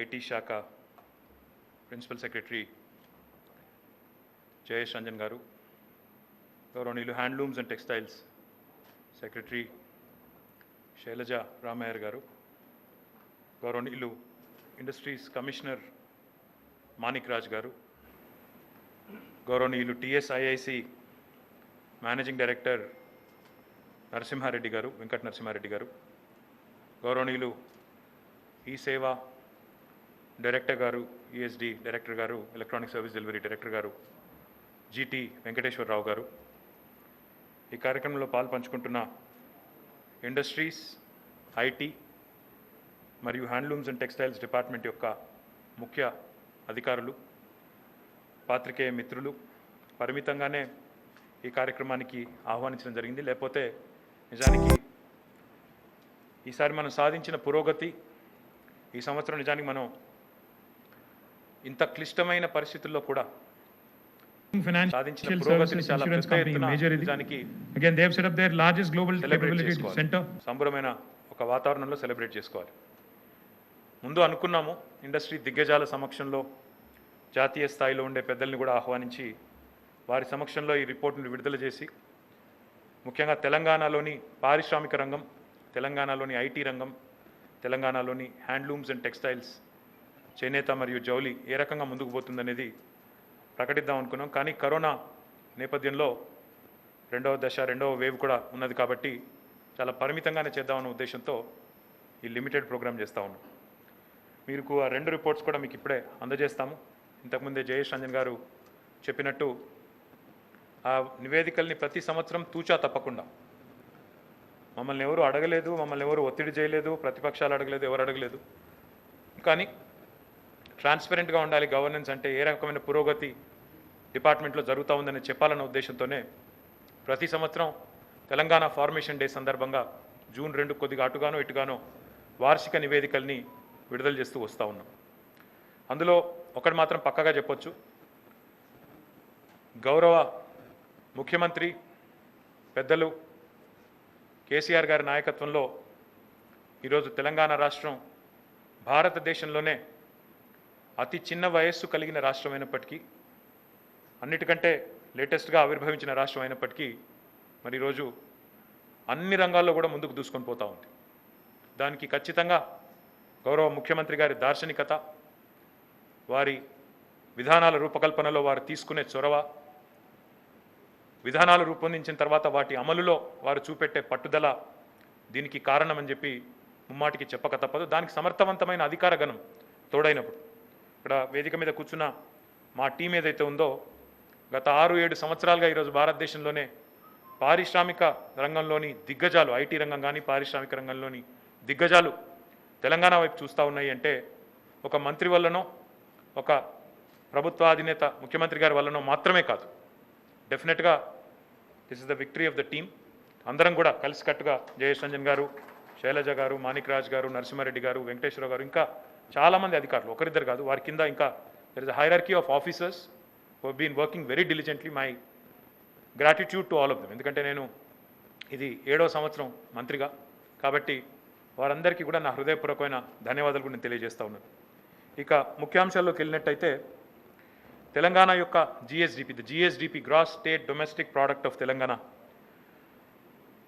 IT శాఖ principal secretary Jayesh Ranjan గారు, గౌరవనీయులు handlooms and textiles secretary Shailaja Ramaiyer గారు, గౌరవనీయులు ఇండస్ట్రీస్ కమిషనర్ మాణిక్ రాజ్ గారు, గౌరవనీయులు టిఎస్ఐఐసి మేనేజింగ్ డైరెక్టర్ నరసింహారెడ్డి గారు, వెంకట నరసింహారెడ్డి గారు, గౌరవనీయులు ఈ సేవ డైరెక్టర్ గారు, ఈఎస్డి డైరెక్టర్ గారు, ఎలక్ట్రానిక్ సర్వీస్ డెలివరీ డైరెక్టర్ గారు జీటీ వెంకటేశ్వరరావు గారు, ఈ కార్యక్రమంలో పాల్పంచుకుంటున్న ఇండస్ట్రీస్, ఐటీ మరియు హ్యాండ్లూమ్స్ అండ్ టెక్స్టైల్స్ డిపార్ట్మెంట్ యొక్క ముఖ్య అధికారులు, పాత్రికేయ మిత్రులు, పరిమితంగానే ఈ కార్యక్రమానికి ఆహ్వానించడం జరిగింది. లేకపోతే నిజానికి ఈసారి మనం సాధించిన పురోగతి, ఈ సంవత్సరం నిజానికి మనం ఇంత క్లిష్టమైన పరిస్థితుల్లో కూడా సాధించిన పురోగతిని చాలా పెద్ద ఎత్తున నిజానికి సంబరమైన ఒక వాతావరణంలో సెలబ్రేట్ చేసుకోవాలి. ముందు అనుకున్నాము, ఇండస్ట్రీ దిగ్గజాల సమక్షంలో జాతీయ స్థాయిలో ఉండే పెద్దల్ని కూడా ఆహ్వానించి వారి సమక్షంలో ఈ రిపోర్ట్ను విడుదల చేసి, ముఖ్యంగా తెలంగాణలోని పారిశ్రామిక రంగం, తెలంగాణలోని ఐటీ రంగం, తెలంగాణలోని హ్యాండ్లూమ్స్ అండ్ టెక్స్టైల్స్, చేనేత మరియు జౌలి ఏ రకంగా ముందుకు పోతుందనేది ప్రకటిద్దాం అనుకున్నాం. కానీ కరోనా నేపథ్యంలో రెండవ దశ, రెండవ వేవ్ కూడా ఉన్నది కాబట్టి చాలా పరిమితంగానే చేద్దామన్న ఉద్దేశంతో ఈ లిమిటెడ్ ప్రోగ్రామ్ చేస్తూ ఉన్నాం. మీకు ఆ 2 రిపోర్ట్స్ కూడా మీకు ఇప్పుడే అందజేస్తాము. ఇంతకుముందే జయేష్ రంజన్ గారు చెప్పినట్టు ఆ నివేదికల్ని ప్రతి సంవత్సరం తూచా తప్పకుండా, మమ్మల్ని ఎవరు అడగలేదు, మమ్మల్ని ఎవరు ఒత్తిడి చేయలేదు, ప్రతిపక్షాలు అడగలేదు, ఎవరు అడగలేదు. కానీ ట్రాన్స్పరెంట్గా ఉండాలి గవర్నెన్స్ అంటే, ఏ రకమైన పురోగతి డిపార్ట్మెంట్లో జరుగుతూ ఉందని చెప్పాలన్న ఉద్దేశంతోనే ప్రతి సంవత్సరం తెలంగాణ ఫార్మేషన్ డే సందర్భంగా జూన్ 2 కొద్దిగా అటుగానో ఇటుగానో వార్షిక నివేదికల్ని విడుదల చేస్తూ వస్తూ ఉన్నాం. అందులో ఒకటి మాత్రం పక్కగా చెప్పొచ్చు, గౌరవ ముఖ్యమంత్రి పెద్దలు కేసీఆర్ గారి నాయకత్వంలో ఈరోజు తెలంగాణ రాష్ట్రం భారతదేశంలోనే అతి చిన్న వయస్సు కలిగిన రాష్ట్రం అయినప్పటికీ, అన్నిటికంటే లేటెస్ట్గా ఆవిర్భవించిన రాష్ట్రం అయినప్పటికీ మరి ఈరోజు అన్ని రంగాల్లో కూడా ముందుకు దూసుకొని పోతూ ఉంది. దానికి ఖచ్చితంగా గౌరవ ముఖ్యమంత్రి గారి దార్శనికత, వారి విధానాల రూపకల్పనలో వారు తీసుకునే చొరవ, విధానాలు రూపొందించిన తర్వాత వాటి అమలులో వారు చూపెట్టే పట్టుదల దీనికి కారణమని చెప్పి ముమ్మాటికి చెప్పక తప్పదు. దానికి సమర్థవంతమైన అధికార గణం తోడైనప్పుడు, ఇక్కడ వేదిక మీద కూర్చున్న మా టీం ఏదైతే ఉందో, గత 6-7 సంవత్సరాలుగా ఈరోజు భారతదేశంలోనే పారిశ్రామిక రంగంలోని దిగ్గజాలు, ఐటీ రంగం కానీ పారిశ్రామిక రంగంలోని దిగ్గజాలు తెలంగాణ వైపు చూస్తూ ఉన్నాయి అంటే, ఒక మంత్రి వల్లనో, ఒక ప్రభుత్వాధినేత ముఖ్యమంత్రి గారి వల్లనో మాత్రమే కాదు. డెఫినెట్గా this is the victory of the team. అందరం కూడా కలిసికట్టుగా జయేష్ రంజన్ గారు, శైలజ గారు, మాణిక్ రాజ్ గారు, నరసింహారెడ్డి గారు, వెంకటేశ్వరరావు గారు, ఇంకా చాలామంది అధికారులు, ఒకరిద్దరు కాదు, వారి కింద ఇంకా there is a hierarchy of officers who have been working very diligently. My gratitude to all of them. ఎందుకంటే నేను ఇది 7వ సంవత్సరం మంత్రిగా కాబట్టి వారందరికీ కూడా నా హృదయపూర్వకమైన ధన్యవాదాలు కూడా నేను తెలియజేస్తా ఉన్నాను. ఇక ముఖ్యాంశాల్లోకి వెళ్ళినట్టయితే, తెలంగాణ యొక్క GSDP, the GSDP gross state domestic product of Telangana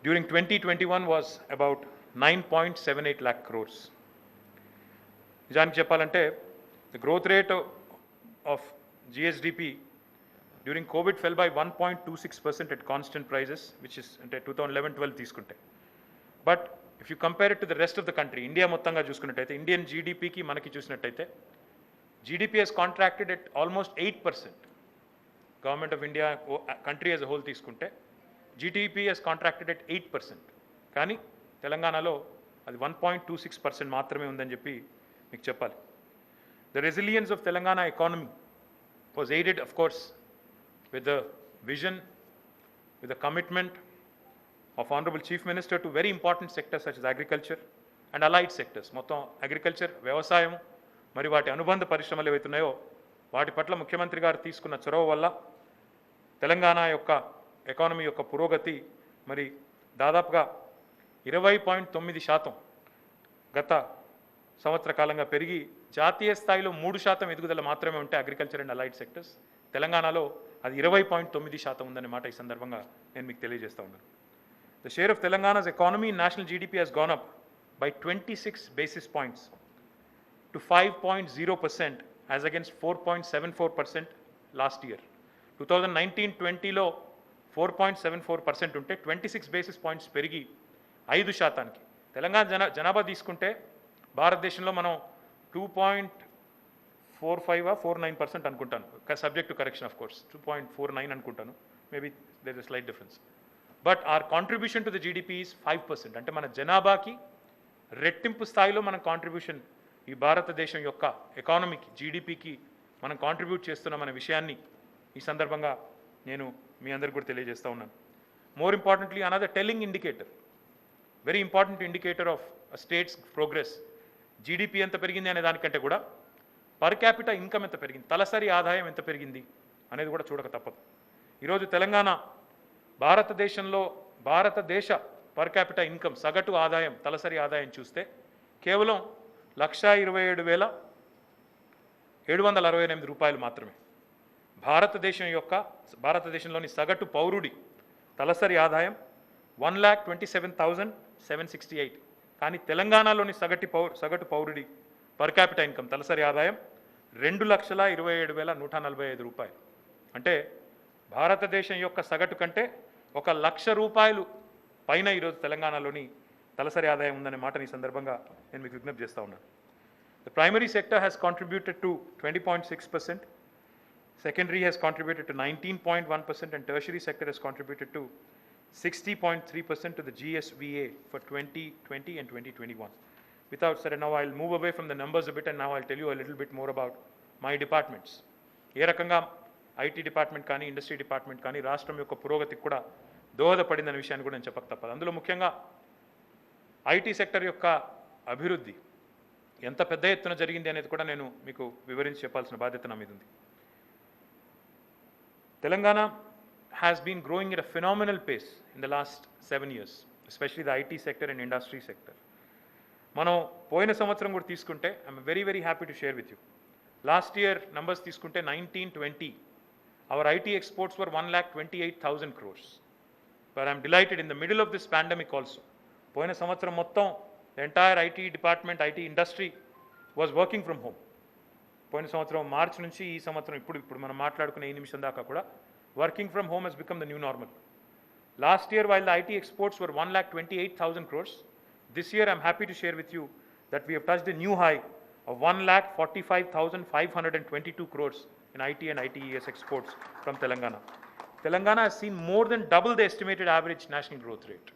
during 2021 was about 9.78 lakh crores. నిజానికి చెప్పాలంటే the growth rate of GSDP during COVID fell by 1.26% at constant prices, which is అంటే 2011-12 తీసుకుంటే. But if you compare it to the rest of the country, India మొత్తంగా చూసుకున్నట్టయితే, Indian జీడిపికి మనకి చూసినట్టయితే, GDP has contracted at almost 8%. Government of India, country as a whole తీసుకుంటే GDP has contracted at 8%. కానీ తెలంగాణలో అది 1.26% మాత్రమే ఉందని చెప్పి మీకు చెప్పాలి. The resilience of Telangana economy was aided, of course, with the vision, with the commitment of Honorable Chief Minister to very important sectors such as agriculture and allied sectors. మొత్తం agriculture, వ్యవసాయం మరి వాటి అనుబంధ పరిశ్రమలు ఏవైతున్నాయో వాటి పట్ల ముఖ్యమంత్రి గారు తీసుకున్న చొరవ వల్ల తెలంగాణ యొక్క ఎకానమీ యొక్క పురోగతి మరి దాదాపుగా 20.9% గత సంవత్సర కాలంగా పెరిగి జాతీయ స్థాయిలో 3% ఎదుగుదల మాత్రమే ఉంటే అగ్రికల్చర్ అండ్ అలైడ్ సెక్టర్స్, తెలంగాణలో అది 20.9% ఉందనే మాట ఈ సందర్భంగా నేను మీకు తెలియజేస్తా ఉన్నాను. The share of Telangana's economy in national GDP has gone up by 26 basis points to 5.0% as against 4.74% last year. 2019-20లో 4.74% ఉంటే 26 basis points పెరిగి 5%. తెలంగాణ జనాభా తీసుకుంటే భారతదేశంలో మనం 2.45-49% అనుకుంటాను, subject to correction of course 2.49 అనుకుంటాను, maybe there is slight difference. But our contribution to the GDP is 5%. అంటే మన జనాభాకి రెట్టింపు స్థాయిలో మనం కాంట్రిబ్యూషన్ ఈ భారతదేశం యొక్క ఎకానమీకి, జీడిపికి మనం కాంట్రిబ్యూట్ చేస్తున్నామనే విషయాన్ని ఈ సందర్భంగా నేను మీ అందరికి కూడా తెలియజేస్తూ ఉన్నాను. More importantly another telling indicator, very important indicator of states progress, GDP ఎంత పెరిగింది అనే దానికంటే కూడా పర్ క్యాపిటల్ ఇన్కమ్ ఎంత పెరిగింది, తలసరి ఆదాయం ఎంత పెరిగింది అనేది కూడా చూడక తప్పదు. ఈరోజు తెలంగాణ భారతదేశ పర్ క్యాపిటల్ ఇన్కమ్ సగటు ఆదాయం, తలసరి ఆదాయం చూస్తే కేవలం 1,27,768 రూపాయలు మాత్రమే. భారతదేశంలోని సగటు పౌరుడి తలసరి ఆదాయం 1,27,768. కానీ తెలంగాణలోని సగటు పౌరుడి పర్ క్యాపిటల్ ఇన్కమ్ తలసరి ఆదాయం 2,27,145 రూపాయలు. అంటే భారతదేశం యొక్క సగటు కంటే 1,00,000 రూపాయలు పైన ఈరోజు తెలంగాణలోని తలసరి ఆదాయం ఉందనే మాటని ఈ సందర్భంగా నేను మీకు విజ్ఞప్తి చేస్తూ ఉన్నాను. The primary sector has contributed to 20.6%, secondary has contributed to 19.1%, and tertiary sector has contributed to 60.3% to the GSVA for 2020 and 2021. Without said, now I'll move away from the numbers a bit and now I'll tell you a little bit more about my departments. ఏ రకంగా IT department కానీ, industry department కానీ రాష్ట్రం యొక్క పురోగతికి కూడా దోహదపడిందనే విషయాన్ని కూడా నేను చెప్పక తప్పదు. అందులో ముఖ్యంగా ఐటీ సెక్టర్ యొక్క అభివృద్ధి ఎంత పెద్ద ఎత్తున జరిగింది అనేది కూడా నేను మీకు వివరించి చెప్పాల్సిన బాధ్యత నా మీద ఉంది. Telangana has been growing at a phenomenal pace in the last 7 years, especially the IT sector and industry sector. మనం పోయిన సంవత్సరం కూడా తీసుకుంటే I'm very very happy to share with you. Last year numbers తీసుకుంటే 19-20 hour IT exports were 1,28,000 crores. But I'm delighted in the middle of this pandemic also. పోయిన సంవత్సరం మొత్తం the entire IT department, IT industry was working from home. పోయిన సంవత్సరం మార్చి నుంచి ఈ సంవత్సరం ఇప్పుడు మనం మాట్లాడుకునే ఈ నిమిషం దాకా కూడా working from home has become the new normal. Last year, while the IT exports were 1,28,000 crores, this year I'm happy to share with you that we have touched a new high of 1,45,522 crores in IT and ITES exports from Telangana. Telangana has seen more than double the estimated average national growth rate.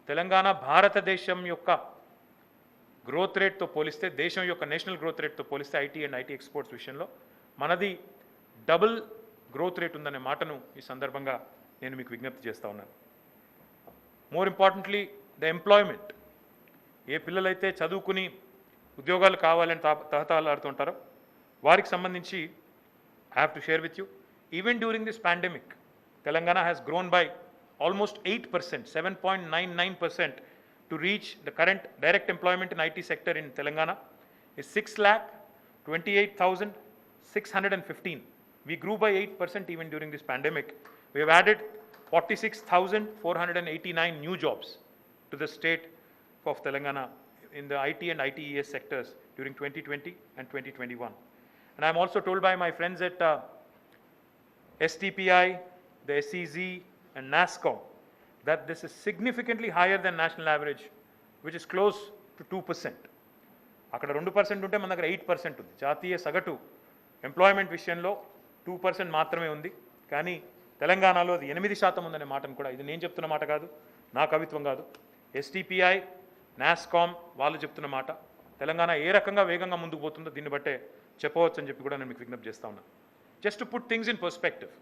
Telangana భారతదేశం యొక్క growth రేట్తో పోలిస్తే, దేశం యొక్క national growth రేట్తో పోలిస్తే IT and IT exports విషయంలో మనది double growth rate ఉందనే మాటను ఈ సందర్భంగా నేను మీకు విజ్ఞప్తి చేస్తూ ఉన్నాను. మోర్ ఇంపార్టెంట్లీ ద ఎంప్లాయ్మెంట్, ఏ పిల్లలైతే చదువుకుని ఉద్యోగాలు కావాలని తహతలాడుతుంటారో వారికి సంబంధించి I have to share with you, even during this pandemic Telangana has grown by almost 8%, 7.99% to reach the current direct employment in IT sector in Telangana is 6,28,615. We grew by 8% even during this pandemic. We have added 46,489 new jobs to the state of Telangana in the IT and ITES sectors during 2020 and 2021. And I'm also told by my friends at STPI, the SEZ and NASSCOM that this is significantly higher than national average, which is close to 2%. అక్కడ 2% ఉంటే మన దగ్గర 8% ఉంది. జాతీయ సగటు employment విషయంలో 2% మాత్రమే ఉంది. కానీ తెలంగాణలో అది 8% ఉందనే మాటను కూడా, ఇది నేను చెప్తున్న మాట కాదు, నా కవిత్వం కాదు, STPI, NASSCOM వాళ్ళు చెప్తున్న మాట. తెలంగాణ ఏ రకంగా వేగంగా ముందుకు పోతుందో దీన్ని బట్టే చెప్పవచ్చు అని చెప్పి కూడా నేను మీకు విజ్ఞప్తి చేస్తా ఉన్నాను. Just to put things in perspective,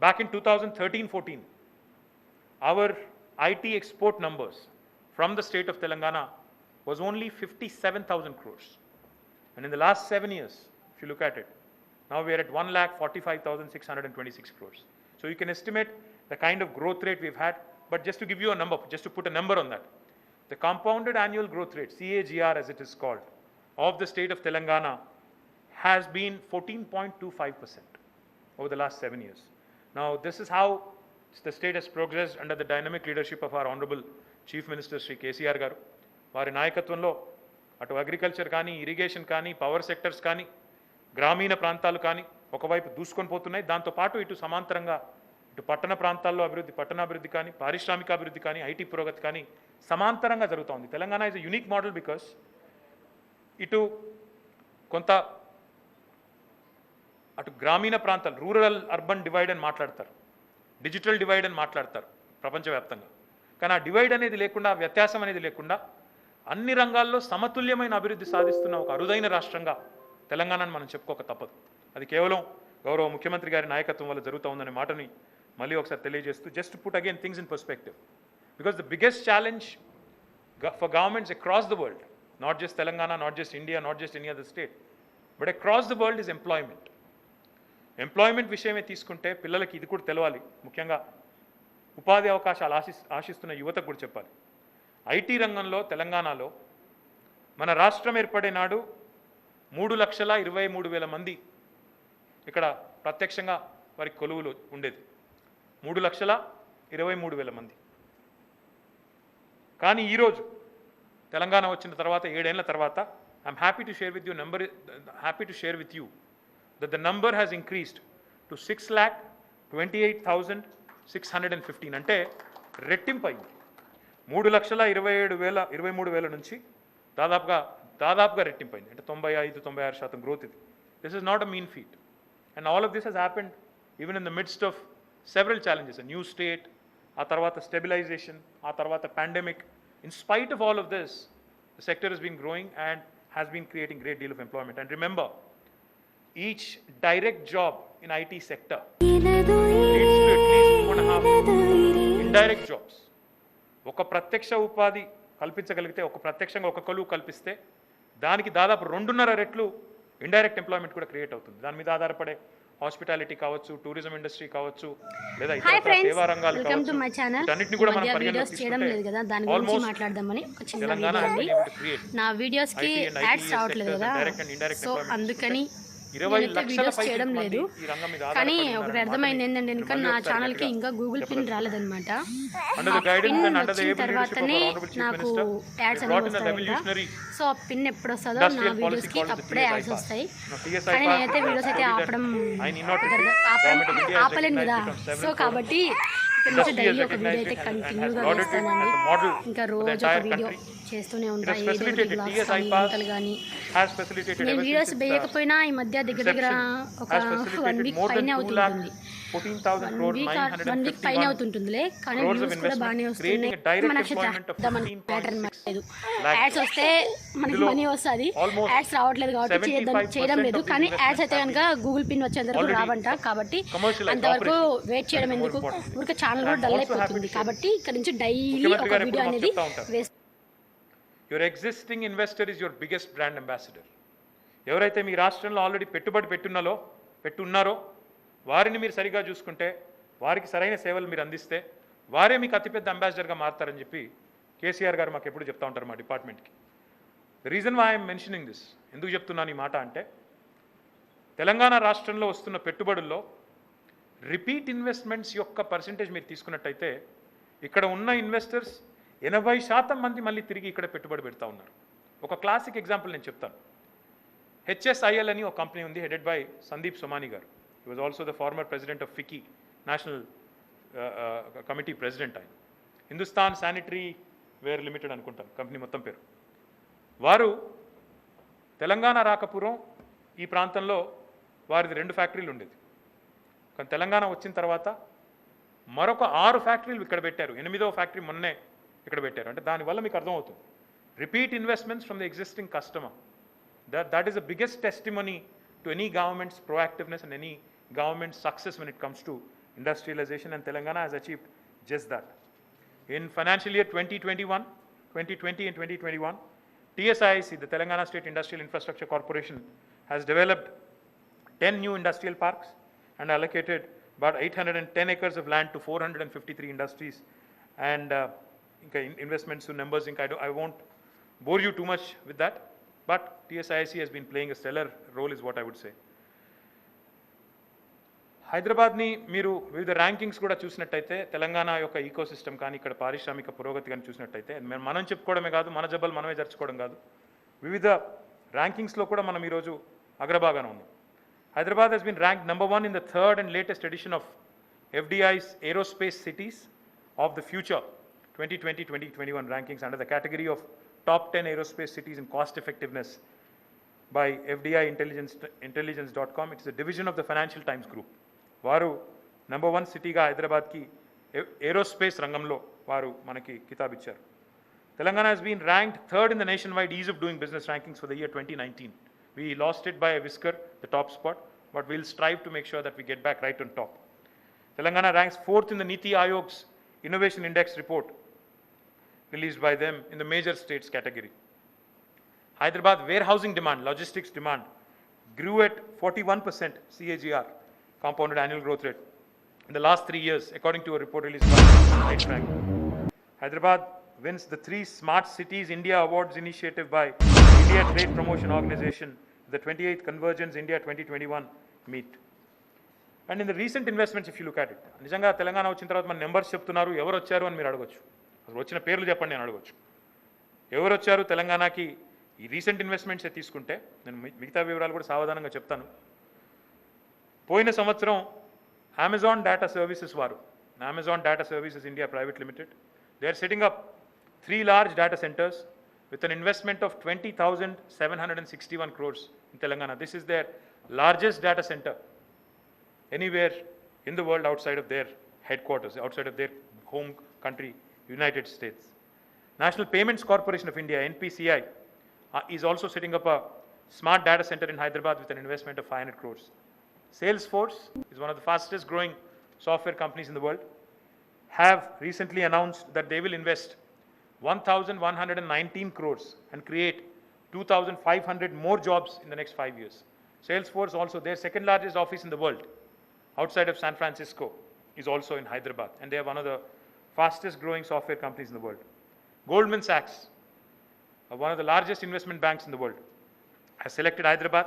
back in 2013-14, our IT export numbers from the state of Telangana was only 57,000 crores. And in the last 7 years, if you look at it, now we are at 1,45,626 crores. So you can estimate the kind of growth rate we've had. But just to give you a number, just to put a number on that, the compounded annual growth rate, CAGR as it is called, of the state of Telangana has been 14.25% over the last 7 years. Now, this is how the state has progressed under the dynamic leadership of our Honorable Chief Minister Sri KCR garu. వారి నాయకత్వంలో అటు agriculture కానీ, irrigation కానీ, power sectors కానీ, గ్రామీణ ప్రాంతాలు కానీ ఒకవైపు దూసుకొని పోతున్నాయి. దాంతోపాటు ఇటు సమాంతరంగా ఇటు పట్టణ ప్రాంతాల్లో అభివృద్ధి, పట్టణాభివృద్ధి కానీ, పారిశ్రామిక అభివృద్ధి కానీ, ఐటీ పురోగతి కానీ సమాంతరంగా జరుగుతోంది. Telangana is a unique model because ఇటు కొంత అటు గ్రామీణ ప్రాంతాలు, రూరల్ అర్బన్ డివైడ్ అని మాట్లాడతారు, డిజిటల్ డివైడ్ అని మాట్లాడతారు ప్రపంచవ్యాప్తంగా. కానీ ఆ డివైడ్ అనేది లేకుండా, వ్యత్యాసం అనేది లేకుండా అన్ని రంగాల్లో సమతుల్యమైన అభివృద్ధి సాధిస్తున్న ఒక అరుదైన రాష్ట్రంగా తెలంగాణను మనం చెప్పుకోక తప్పదు. అది కేవలం గౌరవ ముఖ్యమంత్రి గారి నాయకత్వం వల్ల జరుగుతూ ఉందనే మాటని మళ్ళీ ఒకసారి తెలియజేస్తూ, just put again things in perspective, because the biggest challenge for governments across the world, not just Telangana, not just India, not just any other state, but across the world is employment. Employment విషయమే తీసుకుంటే పిల్లలకి ఇది కూడా తెలవాలి, ముఖ్యంగా ఉపాధి అవకాశాలు ఆశిస్తున్న యువతకు కూడా చెప్పాలి. ఐటీ రంగంలో తెలంగాణలో మన రాష్ట్రం ఏర్పడే నాడు 3,23,000 మంది ఇక్కడ ప్రత్యక్షంగా వారి కొలువులు ఉండేది. 3,23,000 మంది. కానీ ఈరోజు తెలంగాణ వచ్చిన తర్వాత 7 ఏళ్ల తర్వాత I'm happy to share with you that the number has increased to 6,28,615. అంటే రెట్టింపు అయింది. 3,27,23,000 నుంచి దాదాపుగా రెట్టింపు అయింది. అంటే 95-96% గ్రోత్ ఇది. This is not a mean feat. And all of this has happened even in the midst of several challenges, new state, ఆ తర్వాత స్టెబిలైజేషన్, ఆ తర్వాత pandemic. In spite of all of this, the sector has been growing and has been creating great deal of employment. And remember, each direct job in IT sector leads to at least 2.5 indirect jobs. ఒక ప్రత్యక్ష ఉపాధి కల్పించగలిగితే, ఒక ప్రత్యక్షంగా ఒక కొలువు కల్పిస్తే దానికి దాదాపు 2.5 రెట్లు ఇండైరెక్ట్ ఎంప్లాయ్మెంట్ కూడా క్రియేట్ అవుతుంది. దాని మీద ఆధారపడే హాస్పిటాలిటీ కావచ్చు, టూరిజం ఇండస్ట్రీ కావచ్చు, లేదా ఇతర సేవా రంగాలు కావచ్చు, అన్నిటిని కూడా మనం పరిగణలోకి తీసుకుంటే నా వీడియోస్ కి యాడ్స్ రావట్లేదు కదా, సో అందుకని 20 లక్షల చేయడం లేదు. కానీ ఒకటి అర్థమైంది ఏంటంటే, ఇంకా నా ఛానల్ కి ఇంకా గూగుల్ పిన్ రాలేదన్నమాట. పిన్ వచ్చిన తర్వాతనే నాకు యాడ్స్ అనేవి వస్తాయంట. సో ఆ పిన్ ఎప్పుడు వస్తుందో నా వీడియోస్ కి అప్పుడే యాడ్స్ వస్తాయి. కానీ నేనైతే వీడియోస్ అయితే ఆపలేను కదా. సో కాబట్టి ఇక్కడ నుంచి డైలీ ఒక వీడియో అయితే కంటిన్యూగా చేస్తానండి. ఇంకా రోజు ఒక వీడియో చేస్తూనే ఉంటాయి. కానీ నేను వీడియోస్ వేయకపోయినా ఈ మధ్య దగ్గర ఒక 1 వీక్ పైన అవుతుంటుంది. 1 వీక్ పైన అవుతుంటుందిలే. కానీ వ్యూస్ కూడా బాగానే వస్తున్నాయి. మనకి ప్యాటర్న్ లేదు. యాడ్స్ వస్తే మనకి మనీ వస్తుంది. యాడ్స్ రావట్లేదు కాబట్టి చేయడం లేదు. కానీ యాడ్స్ అయితే కనుక గూగుల్ పిన్ వచ్చేంత వరకు రావంట. కాబట్టి అంతవరకు వెయిట్ చేయడం ఎందుకు, ఊరికే ఛానల్ కూడా డల్ అయిపోతుంది. కాబట్టి ఇక్కడ నుంచి డైలీ ఒక వీడియో అనేది వేస్తాను. Your existing investor is your biggest brand ambassador. ఎవరైతే మీ రాష్ట్రంలో ఆల్రెడీ పెట్టుబడి పెట్టున్నారో వారిని మీరు సరిగా చూసుకుంటే, వారికి సరైన సేవలు మీరు అందిస్తే వారే మీకు అతిపెద్ద అంబాసిడర్గా మారుతారని చెప్పి కేసీఆర్ గారు మాకు ఎప్పుడు చెప్తా ఉంటారు మా డిపార్ట్మెంట్కి. The reason why I'm mentioning this, ఎందుకు చెప్తున్నాను ఈ మాట అంటే, తెలంగాణ రాష్ట్రంలో వస్తున్న పెట్టుబడుల్లో రిపీట్ ఇన్వెస్ట్మెంట్స్ యొక్క పర్సంటేజ్ మీరు తీసుకున్నట్టయితే ఇక్కడ ఉన్న ఇన్వెస్టర్స్ 80% మంది మళ్ళీ తిరిగి ఇక్కడ పెట్టుబడి పెడతా ఉన్నారు. ఒక క్లాసిక్ ఎగ్జాంపుల్ నేను చెప్తాను. HSIL అని ఒక కంపెనీ ఉంది, హెడెడ్ బై సందీప్ సోమాని గారు. He was also the former president of FICCI, national committee president ఆయన. హిందుస్థాన్ శానిటరీ వేర్ లిమిటెడ్ అనుకుంటాను కంపెనీ మొత్తం పేరు. వారు తెలంగాణ రాకపూర్వం ఈ ప్రాంతంలో వారిది 2 ఫ్యాక్టరీలు ఉండేది. కానీ తెలంగాణ వచ్చిన తర్వాత మరొక 6 ఫ్యాక్టరీలు ఇక్కడ పెట్టారు. 8వ ఫ్యాక్టరీ మొన్నే ఇక్కడ పెట్టారు. అంటే దానివల్ల మీకు అర్థమవుతుంది, repeat investments from the existing customer, that is the biggest testimony to any government's proactiveness and any government's success when it comes to industrialization, and Telangana has achieved just that. In financial year 2020 and 2021, TSIC, the Telangana State Industrial Infrastructure Corporation, has developed 10 new industrial parks and allocated about 810 acres of land to 453 industries. And ఇంకా investments numbers, I won't bore you too much with that, but TSIC has been playing a stellar role is what I would say. హైదరాబాద్ని మీరు వివిధ rankings కూడా చూసినట్టయితే తెలంగాణ యొక్క eco system కానీ ఇక్కడ పారిశ్రామిక పురోగతి కానీ చూసినట్టయితే మనం చెప్పుకోవడమే కాదు, మన జబ్బలు మనమే జరుచుకోవడం కాదు, వివిధ ర్యాంకింగ్స్లో కూడా మనం ఈరోజు అగ్రభాగాన ఉన్నాం. Hyderabad has been ranked number 1 in the third and latest edition of FDI's Aerospace Cities of the Future 2020-2021 rankings under the category of top 10 aerospace cities in cost effectiveness by FDI Intelligence.com. It is a division of the Financial Times Group. వారు number 1 సిటీగా హైదరాబాద్కి aerospace రంగంలో వారు మనకి కితాబ్ ఇచ్చారు. Telangana has been ranked third in the nationwide ease of doing business rankings for the year 2019. We lost it by a whisker, the top spot, but we'll strive to make sure that we get back right on top. Telangana ranks 4th in the Niti Aayog's Innovation Index report released by them in the major states category. Hyderabad warehousing demand, logistics demand grew at 41% CAGR, compounded annual growth rate, in the last 3 years, according to a report released by Knight Frank. Hyderabad wins the 3 Smart Cities India Awards initiative by India Trade Promotion Organization, the 28th Convergence India 2021 meet. And in the recent investments, if you look at it, నిజంగా తెలంగాణ వచ్చిన తర్వాత మన numbers చెప్తున్నారు, ఎవరు వచ్చారు అని మీరు అడగొచ్చు. అసలు వచ్చిన పేర్లు చెప్పండి నేను అడగొచ్చు. ఎవరు వచ్చారు తెలంగాణకి ఈ రీసెంట్ ఇన్వెస్ట్మెంట్సే తీసుకుంటే, నేను మిగతా వివరాలు కూడా సావధానంగా చెప్తాను. పోయిన సంవత్సరం అమెజాన్ డేటా సర్వీసెస్ వారు, Amazon data services India private limited, they are setting up 3 large data centers with an investment of 20,761 crores in Telangana. This is their largest data center anywhere in the world outside of their headquarters, outside of their home country, United States. National Payments Corporation of India, NPCI, is also setting up a smart data center in Hyderabad with an investment of 500 crores. Salesforce is one of the fastest growing software companies in the world, have recently announced that they will invest 1,119 crores and create 2,500 more jobs in the next 5 years. Salesforce also, their second largest office in the world, outside of San Francisco, is also in Hyderabad, and they are one of the fastest growing software companies in the world. Goldman Sachs, one of the largest investment banks in the world, has selected Hyderabad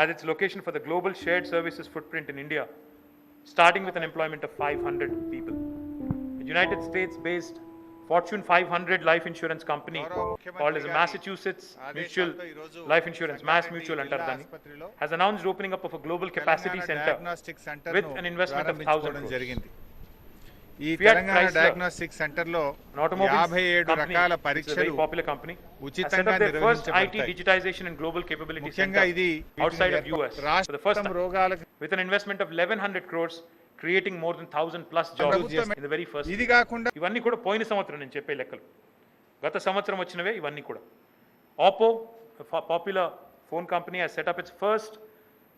as its location for the global shared services footprint in India, starting with an employment of 500 people. A United States-based Fortune 500 life insurance company called as Massachusetts Mutual Life Insurance, Mass Mutual అంటారు దాన్ని, has announced opening up of a global capacity center with an investment of 1,000 crores. ఈ Telangana diagnostic centre లో 57 రకాల పరీక్షలు popular company ఉచితంగా నిర్వహించబడతాయి. digitization and global capability ముఖ్యంగా center ఇది outside of US for the first రాష్ట్రం time, రోగాలకు with an investment of 1,100 crores, creating more than 1,000 plus jobs in the very first. ఇది కాకుండా ఇవన్నీ కూడా పోయిన సంవత్సరం నేను చెప్పే లెక్కలు, గత సంవత్సరం వచ్చినవే ఇవన్నీ కూడా. Oppo, a popular phone company, has set up its first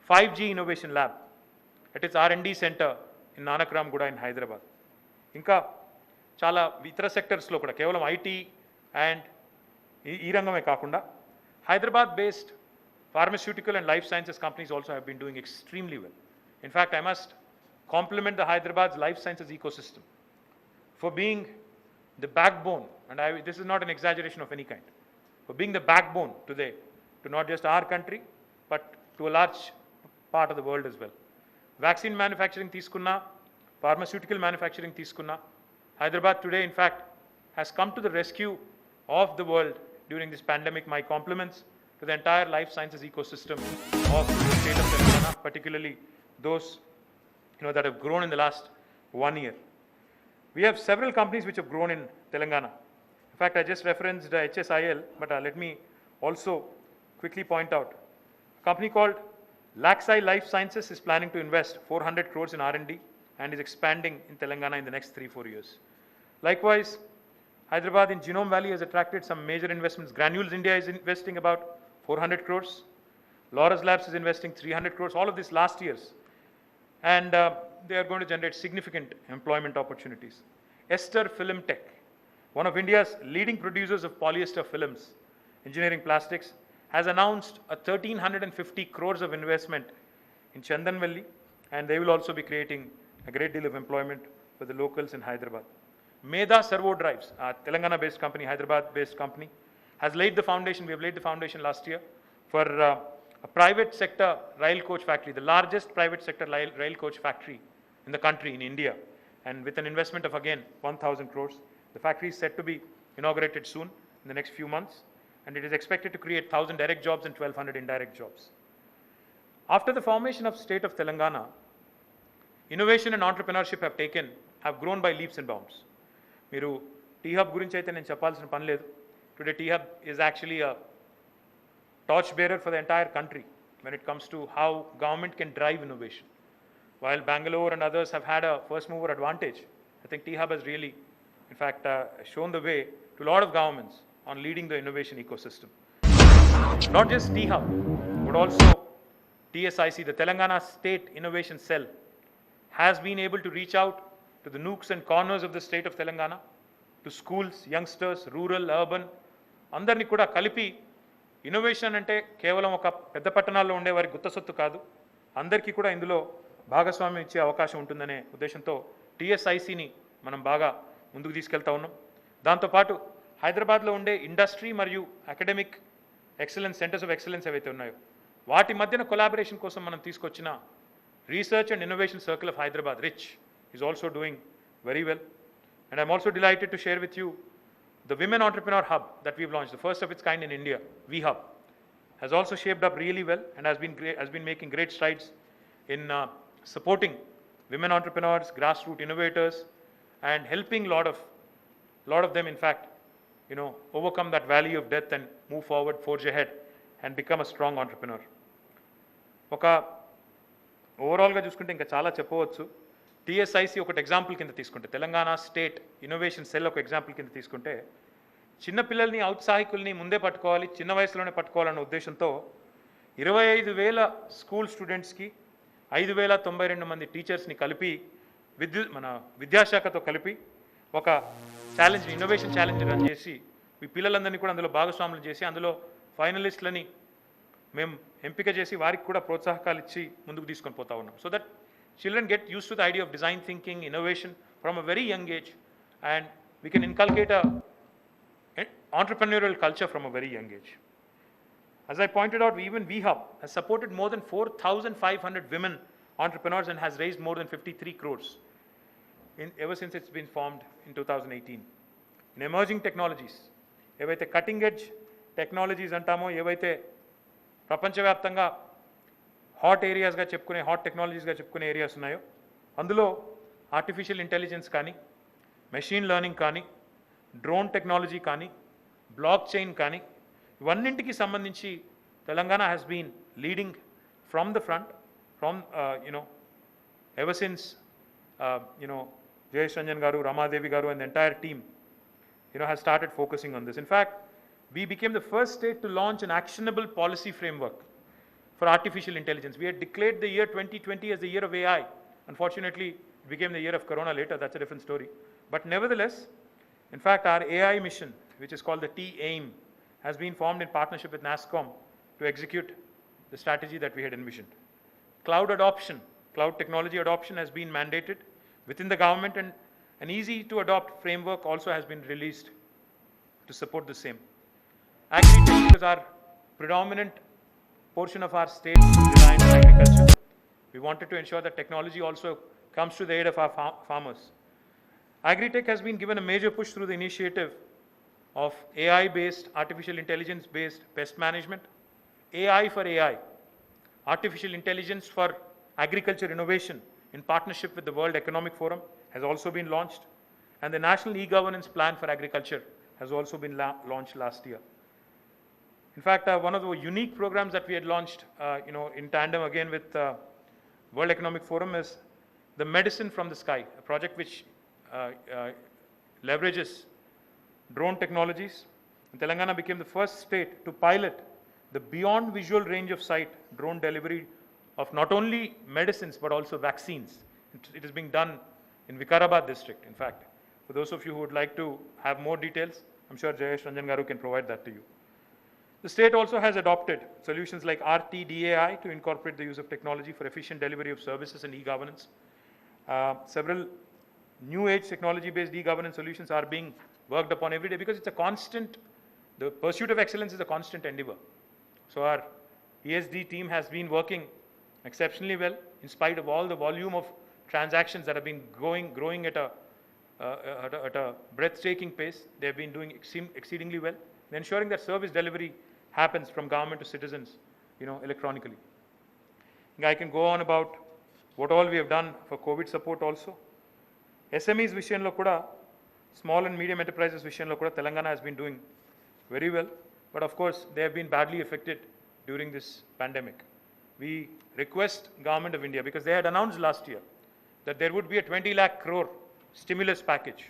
5G innovation lab at its R&D center in Nanakram Guda in Hyderabad. ఇంకా చాలా ఇతర సెక్టర్స్లో కూడా, కేవలం ఐటీ అండ్ ఈ రంగమే కాకుండా Hyderabad based pharmaceutical and life sciences companies also have been doing extremely well. In fact, I must compliment the Hyderabad's life sciences ecosystem for being the backbone, and this is not an exaggeration of any kind, for being the backbone today to not just our country, but to a large part of the world as well. Vaccine manufacturing తీసుకున్నా, pharmaceutical manufacturing తీసుకున్నా, Hyderabad today, in fact, has come to the rescue of the world during this pandemic. My compliments to the entire life sciences ecosystem of the state of Telangana, particularly those that have grown in the last 1 year. We have several companies which have grown in Telangana. In fact, I just referenced HSIL, but let me also quickly point out a company called Laxai Life Sciences is planning to invest 400 crores in R&D and is expanding in Telangana in the next 3-4 years. Likewise, Hyderabad in Genome Valley has attracted some major investments. Granules India is investing about 400 crores. Laurus Labs is investing 300 crores, all of this last years. And they are going to generate significant employment opportunities. Ester Film Tech, one of India's leading producers of polyester films, engineering plastics, has announced a 1,350 crores of investment in Chandanvalli, and they will also be creating a great deal of employment for the locals in Hyderabad. Meda Servo Drives, a Telangana-based company, Hyderabad-based company, has laid the foundation. We have laid the foundation last year for a private sector rail coach factory, the largest private sector rail coach factory in the country, in India, and with an investment of again 1,000 crores. The factory is set to be inaugurated soon in the next few months, and it is expected to create 1,000 direct jobs and 1,200 indirect jobs. After the formation of state of Telangana, innovation and entrepreneurship have grown by leaps and bounds. మీరు T Hub గురించి అయితే నేను చెప్పాల్సిన పని లేదు. Today T Hub is actually a torch bearer for the entire country when it comes to how government can drive innovation. While Bangalore and others have had a first mover advantage, I think T-Hub has really, in fact, shown the way to a lot of governments on leading the innovation ecosystem. Not just T-Hub, but also TSIC, the Telangana State Innovation Cell, has been able to reach out to the nooks and corners of the state of Telangana, to schools, youngsters, rural, urban, andarni kuda kalipi. Innovation అంటే కేవలం ఒక పెద్ద పట్టణాల్లో ఉండే వారి గుత్తసొత్తు కాదు, అందరికీ కూడా ఇందులో భాగస్వామ్యం ఇచ్చే అవకాశం ఉంటుందనే ఉద్దేశంతో టీఎస్ఐసిని మనం బాగా ముందుకు తీసుకెళ్తా ఉన్నాం. దాంతోపాటు హైదరాబాద్లో ఉండే ఇండస్ట్రీ మరియు academic excellence centres of excellence ఏవైతే ఉన్నాయో వాటి మధ్యన కొలాబరేషన్ కోసం మనం తీసుకొచ్చిన research and innovation circle of Hyderabad rich is also doing very well. And I'm also delighted to share with you the Women Entrepreneur Hub that we've launched, the first of its kind in India, V-Hub, has also shaped up really well and has been making great strides in supporting women entrepreneurs, grassroots innovators, and helping lot of them, in fact, overcome that valley of death and move forward, forge ahead, and become a strong entrepreneur. ఓవరాల్గా చూసుకుంటే ఇంకా చాలా చెప్పవచ్చు. TSIC ఒకటి example కింద తీసుకుంటే, Telangana state innovation cell ఒక example కింద తీసుకుంటే, చిన్నపిల్లల్ని ఔత్సాహికుల్ని ముందే పట్టుకోవాలి, చిన్న వయసులోనే పట్టుకోవాలన్న ఉద్దేశంతో 25,000 స్కూల్ స్టూడెంట్స్కి 5,092 మంది టీచర్స్ని కలిపి మన విద్యాశాఖతో కలిపి ఒక ఛాలెంజ్, ఇన్నోవేషన్ ఛాలెంజ్ రన్ చేసి ఈ పిల్లలందరినీ కూడా అందులో భాగస్వాములు చేసి అందులో ఫైనలిస్టులని మేము ఎంపిక చేసి వారికి కూడా ప్రోత్సాహకాలు ఇచ్చి ముందుకు తీసుకొని పోతా ఉన్నాం. So that children get used to the idea of design thinking, innovation from a very young age, and we can inculcate an entrepreneurial culture from a very young age. As I pointed out, even V-Hub has supported more than 4,500 women entrepreneurs and has raised more than 53 crores ever since it's been formed in 2018. In emerging technologies, ఏవైతే cutting edge technologies అంటామో, ఏవైతే ప్రపంచవ్యాప్తంగా hot ఏరియాస్గా చెప్పుకునే, hot టెక్నాలజీస్గా చెప్పుకునే areas ఉన్నాయో అందులో artificial intelligence కానీ, machine learning కానీ, drone technology కానీ, బ్లాక్ చైన్ కానీ, ఇవన్నింటికి సంబంధించి Telangana has been leading from the front, from ever since Jayesh Ranjan garu, Ramadevi గారు and the entire team has started focusing on this. In fact, we became the first state to launch an actionable policy framework for artificial intelligence. We had declared the year 2020 as the year of AI. Unfortunately, it became the year of Corona later. That's a different story. But nevertheless, in fact, our AI mission, which is called the T-AIM, has been formed in partnership with NASSCOM to execute the strategy that we had envisioned. Cloud adoption, cloud technology adoption has been mandated within the government, and an easy-to-adopt framework also has been released to support the same. Agri-tech is our predominant portion of our state rely on agriculture. We wanted to ensure that technology also comes to the aid of our farmers. Agri-tech has been given a major push through the initiative of AI-based, artificial intelligence-based pest management, AI for AI, artificial intelligence for agriculture innovation in partnership with the World Economic Forum has also been launched, and the National E-Governance Plan for Agriculture has also been launched last year. In fact, one of the unique programs that we had launched, in tandem again with World Economic Forum is the Medicine from the Sky, a project which leverages drone technologies. And Telangana became the first state to pilot the beyond visual range of sight drone delivery of not only medicines but also vaccines. It is being done in Vikarabad district, in fact. For those of you who would like to have more details, I'm sure Jayesh Ranjan Garu can provide that to you. The state also has adopted solutions like RTDAI to incorporate the use of technology for efficient delivery of services and e-governance. Several new age technology-based e-governance solutions are being worked upon every day because it's a constant, the pursuit of excellence is a constant endeavor. So our ESD team has been working exceptionally well in spite of all the volume of transactions that have been growing at a breathtaking pace. They have been doing exceedingly well, ensuring that service delivery happens from government to citizens, electronically. I can go on about what all we have done for COVID support also. SMEs విషయంలో కూడా small and medium enterprises విషయంలో కూడా Telangana has been doing very well, but of course they have been badly affected during this pandemic. We request Government of India, because they had announced last year that there would be a 20 lakh crore stimulus package.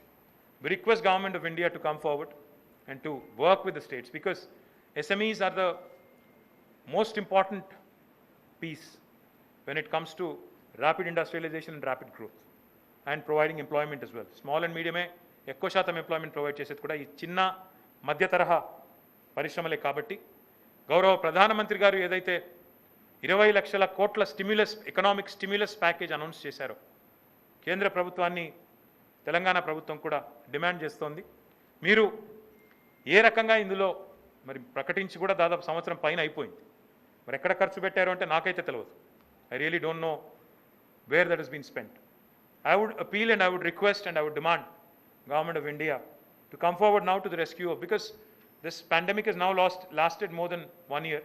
We request Government of India to come forward and to work with the states, because SMEs are the most important piece when it comes to rapid industrialization and rapid growth and providing employment as well. Small and medium ఎక్కువ శాతం employment provide చేసేది కూడా ఈ చిన్న మధ్య తరహా పరిశ్రమలే కాబట్టి గౌరవ ప్రధానమంత్రి గారు ఏదైతే 20 లక్షల కోట్ల ఎకనామిక్ స్టిమ్యులస్ ప్యాకేజ్ అనౌన్స్ చేశారో కేంద్ర ప్రభుత్వాన్ని తెలంగాణ ప్రభుత్వం కూడా డిమాండ్ చేస్తోంది. మీరు ఏ రకంగా ఇందులో మరి ప్రకటించి కూడా దాదాపు సంవత్సరం పైన అయిపోయింది. మరి ఎక్కడ ఖర్చు పెట్టారో అంటే నాకైతే తెలియదు. I really don't know where that has been spent. I would appeal and I would request and I would demand Government of India to come forward now to the rescue of, because this pandemic has now lasted more than 1 year,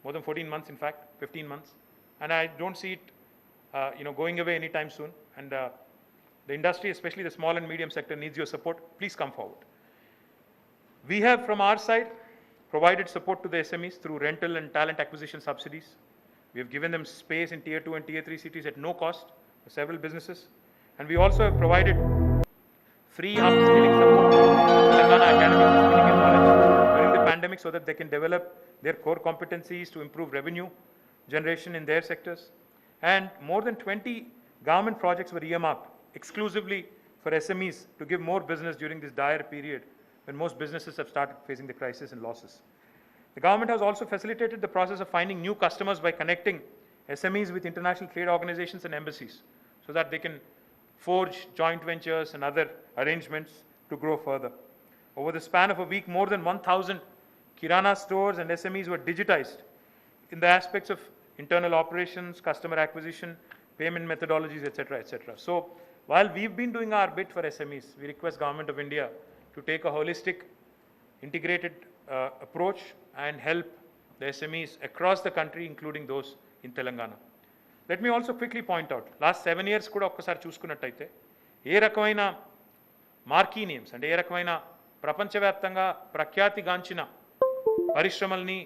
more than 14 months in fact, 15 months, and I don't see it going away anytime soon, and the industry, especially the small and medium sector, needs your support. Please come forward. We have from our side provided support to the SMEs through rental and talent acquisition subsidies. We have given them space in tier 2 and tier 3 cities at no cost for several businesses, and we also have provided free upskilling support to Telangana Academy for Skilling and Knowledge during the pandemic so that they can develop their core competencies to improve revenue generation in their sectors. And more than 20 government projects were earmarked exclusively for SMEs to give more business during this dire period when most businesses have started facing the crisis and losses. The government has also facilitated the process of finding new customers by connecting SMEs with international trade organizations and embassies so that they can forge joint ventures and other arrangements to grow further. Over the span of a week, more than 1,000 Kirana stores and SMEs were digitized in the aspects of internal operations, customer acquisition, payment methodologies, etc., etc. So, while we've been doing our bit for SMEs, we request Government of India to take a holistic, integrated approach and help the SMEs across the country, including those in Telangana. Let me also quickly point out, last 7 years కూడా ఒక్కసారి చూసుకున్నట్టయితే ఏ రకమైన marquee names అంటే ఏ రకమైన ప్రపంచవ్యాప్తంగా ప్రఖ్యాతిగాంచిన పరిశ్రమల్ని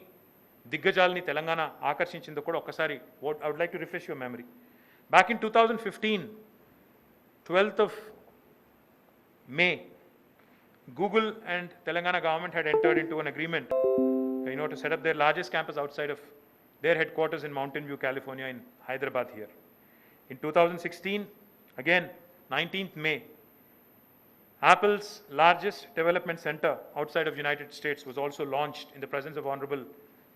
దిగ్గజాలని తెలంగాణ ఆకర్షించిందో కూడా ఒక్కసారి I would like to refresh your memory. Back in 2015, 12th of May, Google and Telangana government had entered into an agreement to set up their largest campus outside of their headquarters in Mountain View, California, in Hyderabad here. In 2016, again, 19th May, Apple's largest development center outside of United States was also launched in the presence of Honorable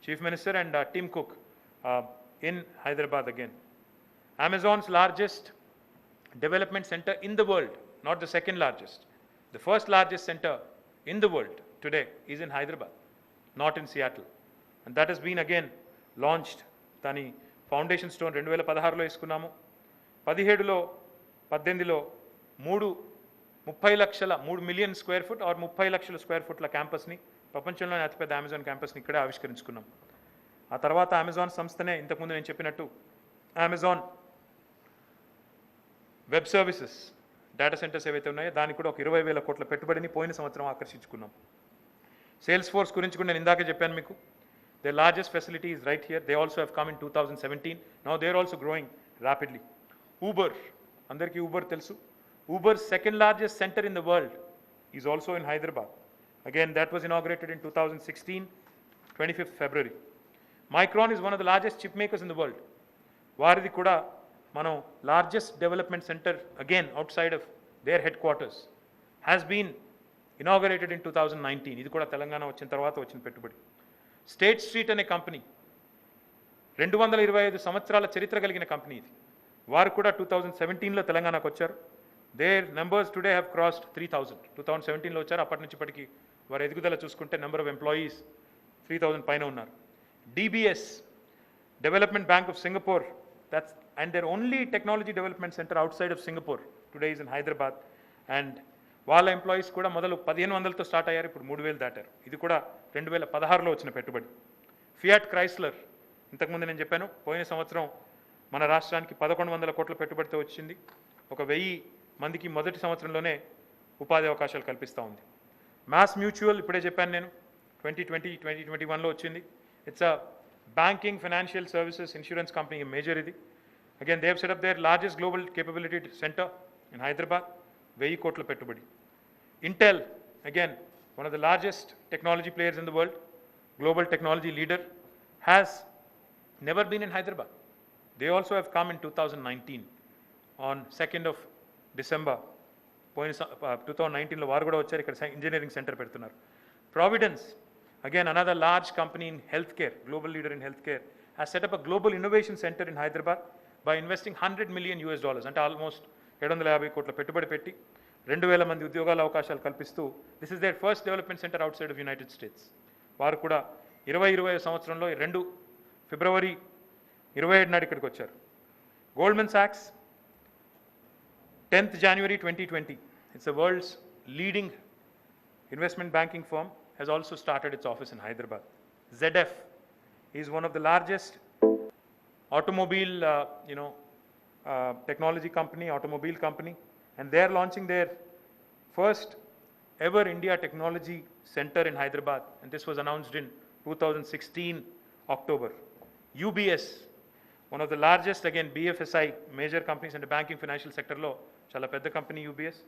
Chief Minister and Tim Cook in Hyderabad again. Amazon's largest development center in the world, not the second largest, the first largest center in the world today is in Hyderabad, not in Seattle. And that has been again launched. దాని foundation stone 2016లో వేసుకున్నాము. 17లో 18లో 3 million square foot are 30 లక్షల square ఫుట్ల క్యాంపస్ని, ప్రపంచంలోనే అతిపెద్ద Amazon క్యాంపస్ని ఇక్కడే ఆవిష్కరించుకున్నాం. ఆ తర్వాత Amazon సంస్థనే ఇంతకుముందు నేను చెప్పినట్టు Amazon web services data centres ఏవైతే ఉన్నాయో దానికి కూడా ఒక 20,000 కోట్ల పెట్టుబడిని పోయిన సంవత్సరం ఆకర్షించుకున్నాం. సేల్స్ ఫోర్స్ గురించి కూడా నేను ఇందాకే చెప్పాను మీకు. Their largest facility is right here. They also have come in 2017. Now they are also growing rapidly. Uber, andarki Uber telsu. Uber's second largest center in the world is also in Hyderabad. Again, that was inaugurated in 2016, 25th February. Micron is one of the largest chip makers in the world. Varidi kuda mano largest development center again outside of their headquarters has been inaugurated in 2019. Idi kuda Telangana vachin tarvata vachin pettubadi. State street అనే company 225 సంవత్సరాల చరిత్ర కలిగిన company ఇది. వారు కూడా 2017లో తెలంగాణకు వచ్చారు. Their numbers today have crossed 3,000. 2017లో వచ్చారు, అప్పటి నుంచి ఇప్పటికి వారి ఎదుగుదల చూసుకుంటే నెంబర్ ఆఫ్ ఎంప్లాయీస్ 3,000 పైన ఉన్నారు. DBS, Development Bank of Singapore, and their only technology development center outside of Singapore today is in Hyderabad. And వాళ్ళ ఎంప్లాయీస్ కూడా మొదలు 1,500తో స్టార్ట్ అయ్యారు, ఇప్పుడు 3,000 దాటారు. ఇది కూడా 2016లో వచ్చిన పెట్టుబడి. ఫియాట్ క్రైస్లర్, ఇంతకుముందు నేను చెప్పాను, పోయిన సంవత్సరం మన రాష్ట్రానికి 1,100 కోట్ల పెట్టుబడితో వచ్చింది. ఒక 1000 మందికి మొదటి సంవత్సరంలోనే ఉపాధి అవకాశాలు కల్పిస్తూ ఉంది. మాస్ మ్యూచువల్, ఇప్పుడే చెప్పాను నేను, 2021లో వచ్చింది. It's a banking, financial services, insurance company, major ఇది. Again they have set up their largest global capability centre in Hyderabad, 1000 కోట్ల పెట్టుబడి. Intel, again, one of the largest technology players in the world, global technology leader, has never been in Hyderabad. They also have come in 2019 on 2nd of December. 2019లో వారు కూడా వచ్చారు, ఇక్కడ engineering centre పెడుతున్నారు. Providence, again another large company in healthcare, global leader in healthcare, has set up a global innovation center in Hyderabad by investing $100 million, అంటే almost 750 కోట్ల పెట్టుబడి పెట్టి 2,000 మంది ఉద్యోగాల అవకాశాలు కల్పిస్తూ, this is their first development centre outside of United States. వారు కూడా 2020 సంవత్సరంలో 2 ఫిబ్రవరి 27 నాడు ఇక్కడికి వచ్చారు. Goldman socks, 10th January 2020, it's the world's leading investment banking firm, has also started its office in Hyderabad. ZF is one of the largest automobile, technology company, automobile company, and they are launching their first ever India Technology Center in Hyderabad, and this was announced in 2016 October. UBS, one of the largest, again BFSI, major companies in the banking financial sector lo chala pedda company UBS,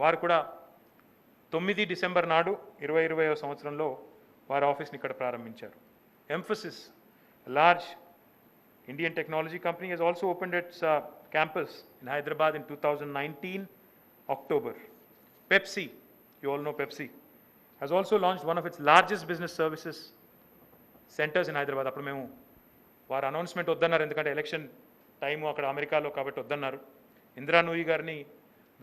varu kuda 9 December నాడు 2020వ సంవత్సరంలో వారి ఆఫీస్ని ఇక్కడ ప్రారంభించారు. Emphasis, large Indian technology company, has also opened its campus in Hyderabad in 2019 October. Pepsi, you all know Pepsi, has also launched one of its largest business services centers in Hyderabad. అప్పుడు మేము వారు announcement వద్దన్నారు, ఎందుకంటే election time అక్కడ అమెరికాలో కాబట్టి వద్దన్నారు. ఇందిరా నూయి గారిని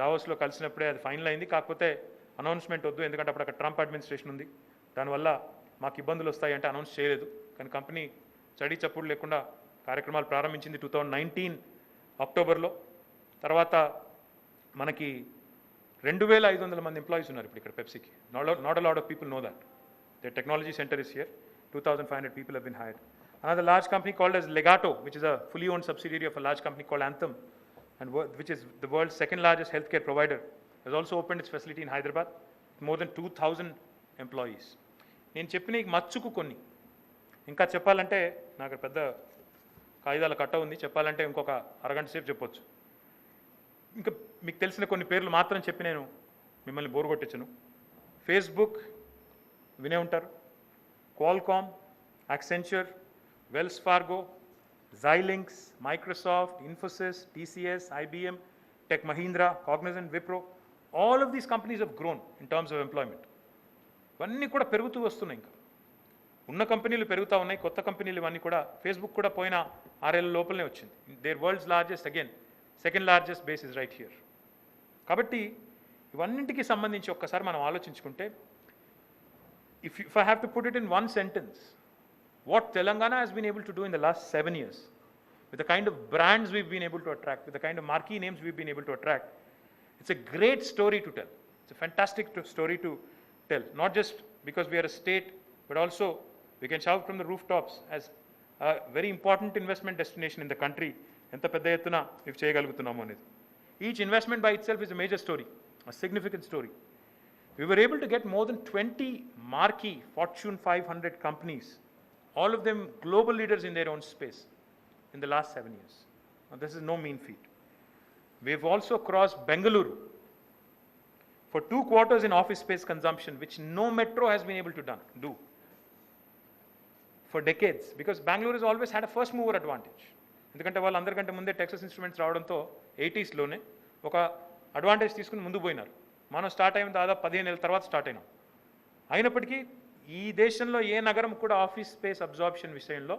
దావోస్లో కలిసినప్పుడే అది ఫైనల్ అయింది. కాకపోతే అనౌన్స్మెంట్ వద్దు, ఎందుకంటే అప్పుడు అక్కడ ట్రంప్ అడ్మినిస్ట్రేషన్ ఉంది, దానివల్ల మాకు ఇబ్బందులు వస్తాయి అంటే అనౌన్స్ చేయలేదు. కానీ కంపెనీ చడి చప్పుడు లేకుండా కార్యక్రమాలు ప్రారంభించింది 2019 అక్టోబర్లో. తర్వాత మనకి 2,500 మంది ఎంప్లాయీస్ ఉన్నారు ఇప్పుడు ఇక్కడ పెప్సీకి. Not a lot of people know that. The technology centre is here. 2,500 people have been hired. Another large company called as Legato, which is a fully owned subsidiary of a large company called Anthem, and which is the world's second largest healthcare provider, has also opened its facility in Hyderabad with more than 2,000 employees. నేను చెప్పిన ఈ మచ్చుకు కొన్ని ఇంకా చెప్పాలంటే నాకు పెద్ద కాగితాల కట్ట ఉంది, చెప్పాలంటే ఇంకొక అరగంట సేపు చెప్పొచ్చు. ఇంకా మీకు తెలిసిన కొన్ని పేర్లు మాత్రం చెప్పి నేను మిమ్మల్ని బోరు కొట్టించను. ఫేస్బుక్ వినే ఉంటారు, Qualcomm, Accenture, Wells Fargo, Xilinx, Microsoft, Infosys, TCS, IBM, Tech Mahindra, Cognizant, Wipro, all of these companies have grown in terms of employment. ఇవన్నీ కూడా పెరుగుతూ వస్తున్నాయి. ఇంకా ఉన్న కంపెనీలు పెరుగుతూ ఉన్నాయి, కొత్త కంపెనీలు ఇవన్నీ కూడా. ఫేస్బుక్ కూడా పోయిన 6 ఏళ్ళ లోపలనే వచ్చింది. Their world's largest, again second largest base is right here. కాబట్టి ఇవన్నింటికి సంబంధించి ఒక్కసారి మనం ఆలోచించుకుంటే, if I have to put it in one sentence, what Telangana has been able to do in the last 7 years, with the kind of brands we've been able to attract, with the kind of marquee names we've been able to attract, it's a great story to tell. It's a fantastic story to tell, not just because we are a state, but also we can shout from the rooftops as a very important investment destination in the country. Enta pedda ettuna if cheyagaluguthunnamo anedi. Each investment by itself is a major story, a significant story. We were able to get more than 20 marquee Fortune 500 companies, all of them global leaders in their own space, in the last 7 years. Now, this is no mean feat. We've also crossed Bengaluru for 2 quarters in office space consumption, which no metro has been able to do for decades, because Bangalore has always had a first mover advantage. ఎందుకంటే వాళ్ళు అందరికంటే ముందే Texas instruments రావడంతో 80sలోనే ఒక advantage తీసుకుని ముందు పోయినారు. మనం స్టార్ట్ అయిన దాదాపు 15 ఏళ్ళ తర్వాత స్టార్ట్ అయినాం. అయినప్పటికీ ఈ దేశంలో ఏ నగరం కూడా ఆఫీస్ స్పేస్ అబ్జార్ప్షన్ విషయంలో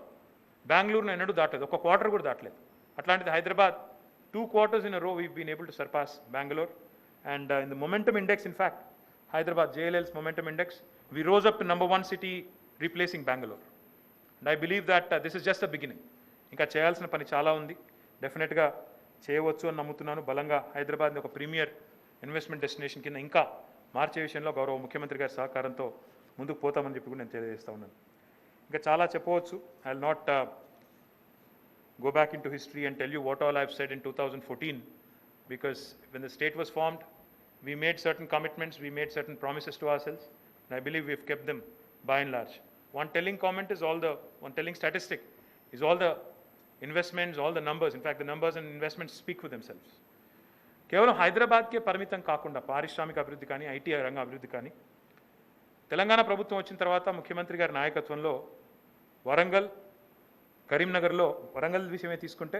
బెంగళూరును ఎన్నడూ దాటలేదు, ఒక క్వార్టర్ కూడా దాటలేదు. అట్లాంటిది Hyderabad 2 quarters in a row we've been able to surpass Bangalore. And in the momentum index, in fact, Hyderabad, JLL's momentum index, we rose up to #1 city, replacing Bangalore. And I believe that this is just the beginning. ఇంకా చేయాల్సిన పని చాలా ఉంది. డెఫినెట్గా చేయవచ్చు అని నమ్ముతున్నాను. బలంగా హైదరాబాద్ని ఒక ప్రీమియర్ ఇన్వెస్ట్మెంట్ డెస్టినేషన్ కింద ఇంకా మార్చే విషయంలో గౌరవ ముఖ్యమంత్రి గారి సహకారంతో ముందుకు పోతామని చెప్పి కూడా నేను తెలియజేస్తా ఉన్నాను. ఇంకా చాలా చెప్పవచ్చు. I will not go back into history and tell you what all I've said in 2014, because when the state was formed, we made certain commitments, we made certain promises to ourselves, and I believe we've kept them by and large. One telling statistic is all the investments, all the numbers. In fact, the numbers and investments speak for themselves. కేవలం హైదరాబాద్కే పరిమితం కాకుండా పారిశ్రామిక అభివృద్ధి కానీ IT రంగ అభివృద్ధి కానీ తెలంగాణ ప్రభుత్వం వచ్చిన తర్వాత ముఖ్యమంత్రి గారి నాయకత్వంలో వరంగల్, కరీంనగర్లో వరంగల్ విషయమే తీసుకుంటే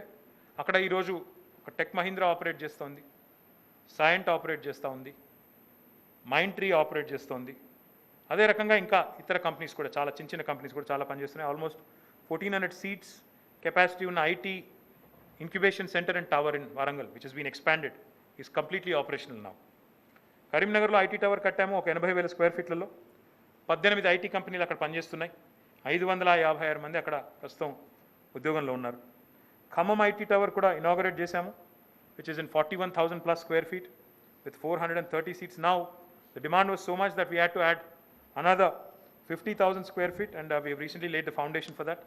అక్కడ ఈరోజు ఒక టెక్ మహీంద్రా ఆపరేట్ చేస్తోంది, సైంట్ ఆపరేట్ చేస్తూ ఉంది, మైండ్ ట్రీ ఆపరేట్ చేస్తోంది. అదే రకంగా ఇంకా ఇతర కంపెనీస్ కూడా చాలా చిన్న చిన్న కంపెనీస్ కూడా చాలా పనిచేస్తున్నాయి. ఆల్మోస్ట్ 1400 సీట్స్ కెపాసిటీ ఉన్న IT incubation centre and tower in Warangal which has been expanded is completely operational now. కరీంనగర్లో ఐటీ టవర్ కట్టాము, ఒక 80,000 స్క్వేర్ ఫీట్లలో 18 ఐటీ కంపెనీలు అక్కడ పనిచేస్తున్నాయి. 556 మంది అక్కడ ప్రస్తుతం ఉద్యోగంలో ఉన్నారు. ఖమ్మం ఐటీ టవర్ కూడా ఇనాగరేట్ చేశాము, which is in 41,000 plus square feet with 430 seats. Now the demand was so much that we had to add another 50,000 square feet, and we have recently laid the foundation for that,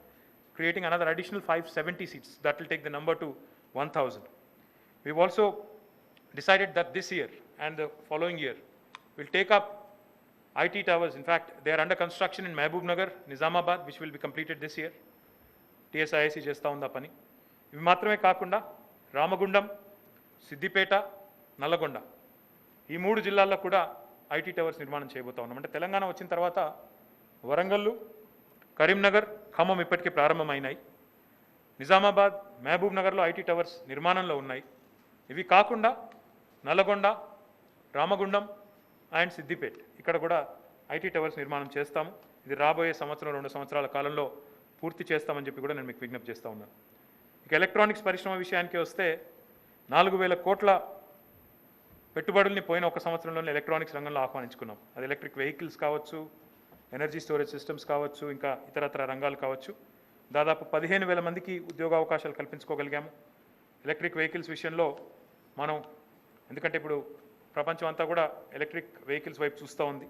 creating another additional 570 seats. That will take the number to 1,000. We've also decided that this year and the following year we'll take up IT towers. In fact, they are under construction in Mehboob Nagar, Nizamabad, which will be completed this year. TSIC చేస్తూ ఉందా పని. ఇవి మాత్రమే కాకుండా రామగుండం, సిద్దిపేట, నల్లగొండ ఈ 3 జిల్లాల్లో కూడా IT towers నిర్మాణం చేయబోతా ఉన్నాం. అంటే తెలంగాణ వచ్చిన తర్వాత వరంగల్, కరీంనగర్, ఖమ్మం ఇప్పటికే ప్రారంభమైనాయి. నిజామాబాద్, మహబూబ్ నగర్లో ఐటీ టవర్స్ నిర్మాణంలో ఉన్నాయి. ఇవి కాకుండా నల్లగొండ, రామగుండం అండ్ సిద్దిపేట ఇక్కడ కూడా ఐటీ టవర్స్ నిర్మాణం చేస్తాము. ఇది రాబోయే సంవత్సరం 2 సంవత్సరాల కాలంలో పూర్తి చేస్తామని చెప్పి కూడా నేను మీకు విజ్ఞప్తి చేస్తూ ఉన్నాను. ఇక ఎలక్ట్రానిక్స్ పరిశ్రమ విషయానికి వస్తే 4,000 కోట్ల పెట్టుబడుల్ని పోయిన ఒక సంవత్సరంలోనే ఎలక్ట్రానిక్స్ రంగంలో ఆహ్వానించుకున్నాం. అది ఎలక్ట్రిక్ వెహికల్స్ కావచ్చు, ఎనర్జీ స్టోరేజ్ సిస్టమ్స్ కావచ్చు, ఇంకా ఇతరత్ర రంగాలు కావచ్చు. దాదాపు 15,000 మందికి ఉద్యోగ అవకాశాలు కల్పించుకోగలిగాము. ఎలక్ట్రిక్ వెహికల్స్ విషయంలో మనం, ఎందుకంటే ఇప్పుడు ప్రపంచం అంతా కూడా ఎలక్ట్రిక్ వెహికల్స్ వైపు చూస్తూ ఉంది.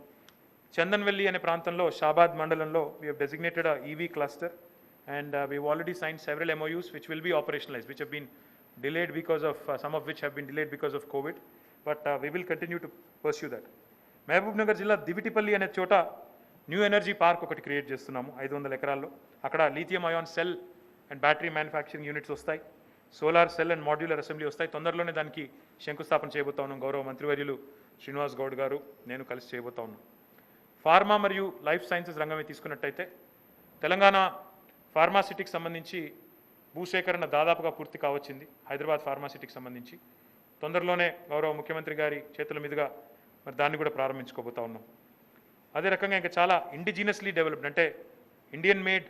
చందన్వెల్లి అనే ప్రాంతంలో షాబాద్ మండలంలో we have designated EV cluster and we've already signed several MOUs which will be operationalized, which have been delayed because of some of which have been delayed because of COVID, but we will continue to pursue that. Mahabubnagar జిల్లా దివిటిపల్లి అనే చోట new energy park ఒకటి create చేస్తున్నాము 500 ఎకరాల్లో. అక్కడ lithium ion cell and battery manufacturing units వస్తాయి, solar cell and modular assembly వస్తాయి. తొందరలోనే దానికి శంకుస్థాపన చేయబోతా ఉన్నాం. గౌరవ మంత్రివర్యులు శ్రీనివాస్ గౌడ్ గారు, నేను కలిసి చేయబోతా ఉన్నాం. ఫార్మా మరియు లైఫ్ సైన్సెస్ రంగమే తీసుకున్నట్టయితే తెలంగాణ ఫార్మాసిటీకి సంబంధించి భూసేకరణ దాదాపుగా పూర్తి కావచ్చింది. హైదరాబాద్ ఫార్మాసిటీకి సంబంధించి తొందరలోనే గౌరవ ముఖ్యమంత్రి గారి చేతుల మీదుగా మరి దాన్ని కూడా ప్రారంభించుకోబోతా ఉన్నాం. అదే రకంగా ఇంకా చాలా ఇండిజినస్లీ డెవలప్డ్ అంటే ఇండియన్ మేడ్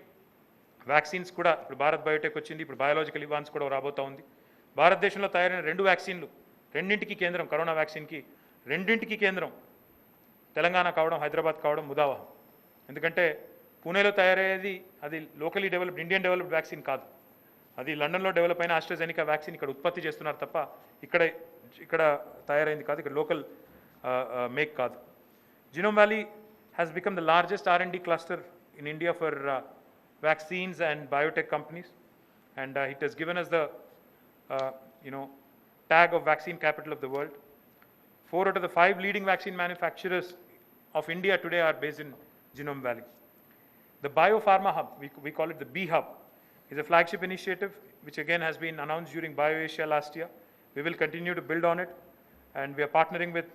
వ్యాక్సిన్స్ కూడా ఇప్పుడు భారత్ బయోటెక్ వచ్చింది, ఇప్పుడు బయాలజికల్ ఇవాన్స్ కూడా రాబోతూ ఉంది. భారతదేశంలో తయారైన 2 వ్యాక్సిన్లు, రెండింటికి కేంద్రం, కరోనా వ్యాక్సిన్కి రెండింటికి కేంద్రం తెలంగాణ కావడం, హైదరాబాద్ కావడం ముదావహం. ఎందుకంటే పూణేలో తయారయ్యేది అది locally developed Indian developed vaccine కాదు, అది లండన్లో డెవలప్ అయిన ఆస్ట్రాజెనికా వ్యాక్సిన్ ఇక్కడ ఉత్పత్తి చేస్తున్నారు తప్ప ఇక్కడ తయారైంది కాదు, ఇక్కడ లోకల్ మేక్ కాదు. Genome Valley has become the largest R&D cluster in India for vaccines and biotech companies, and it has given us the tag of vaccine capital of the world. 4 out of the 5 leading vaccine manufacturers of India today are based in Genome Valley. The Biopharma Hub, we call it the B Hub, is a flagship initiative which again has been announced during BioAsia last year. We will continue to build on it, and we are partnering with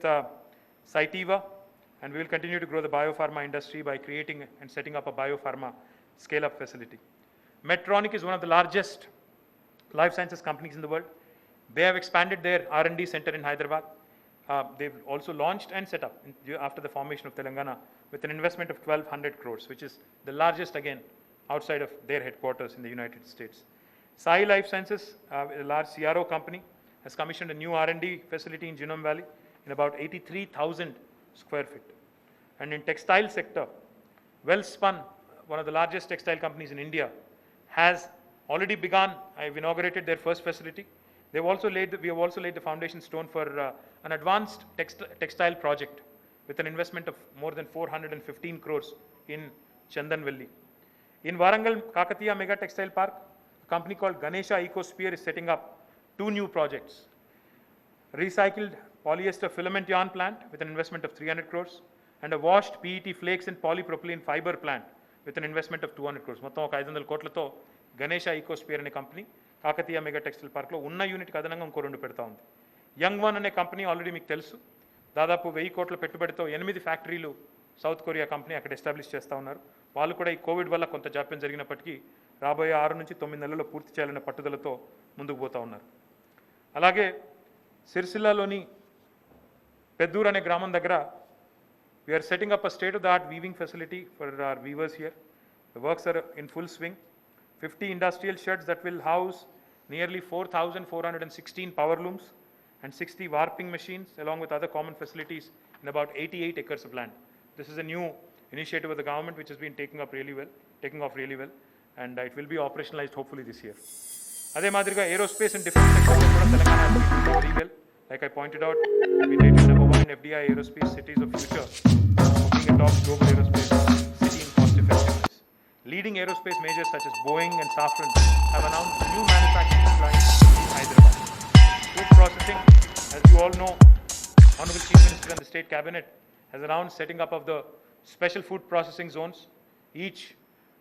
Cytiva, and we will continue to grow the biopharma industry by creating and setting up a biopharma scale-up facility. Medtronic is one of the largest life sciences companies in the world. They have expanded their R&D center in Hyderabad. They've also launched and set up after the formation of Telangana with an investment of 1,200 crores, which is the largest again outside of their headquarters in the United States. Sai Life Sciences, a large CRO company, has commissioned a new R&D facility in Genome Valley, in about 83,000 square feet. And in textile sector, Welspun, one of the largest textile companies in India, has already begun. I've inaugurated their first facility. We have also laid the foundation stone for an advanced textile project with an investment of more than 415 crores in Chandanvelli. In Warangal Kakatiya Mega Textile Park, a company called Ganesha Ecosphere is setting up 2 new projects. Recycled polyester filament yarn plant with an investment of 300 crores and a washed PET flakes and polypropylene fiber plant with an investment of 200 crores. మొత్తం ఒక 500 కోట్లతో గణేష ఈకోస్పియర్ అనే company Kakatiya mega textile పార్క్లో ఉన్న యూనిట్కి అదనంగా ఇంకో 2 పెడతా ఉంది. యంగ్ వన్ అనే కంపెనీ ఆల్రెడీ మీకు తెలుసు, దాదాపు 1000 కోట్ల పెట్టుబడితో 8 ఫ్యాక్టరీలు సౌత్ కొరియా కంపెనీ అక్కడ ఎస్టాబ్లిష్ చేస్తూ ఉన్నారు. వాళ్ళు కూడా ఈ కోవిడ్ వల్ల కొంత జాప్యం జరిగినప్పటికీ రాబోయే 6 నుంచి 9 నెలల్లో పూర్తి చేయాలనే పట్టుదలతో ముందుకు పోతూ ఉన్నారు. అలాగే సిరిసిల్లాలోని పెద్దూరు అనే గ్రామం దగ్గర we are setting up a state-of-the-art weaving facility for our weavers here. The works are in full swing. 50 industrial sheds that will house nearly 4,416 power looms and 60 warping machines along with other common facilities in about 88 acres of land. This is a new initiative of the government which has been taking off really well, and it will be operationalized hopefully this year. Adhe madriga aerospace and defense sector lo kuda Telangana has been doing very well. Like I pointed out, we rated number 1 in FDI aerospace cities of future, being a top global aerospace city in cost effectiveness. Leading aerospace majors such as Boeing and Safran have announced new manufacturing lines in Hyderabad. Food processing, as you all know, Honorable Chief Minister and the State Cabinet has announced setting up of the special food processing zones, each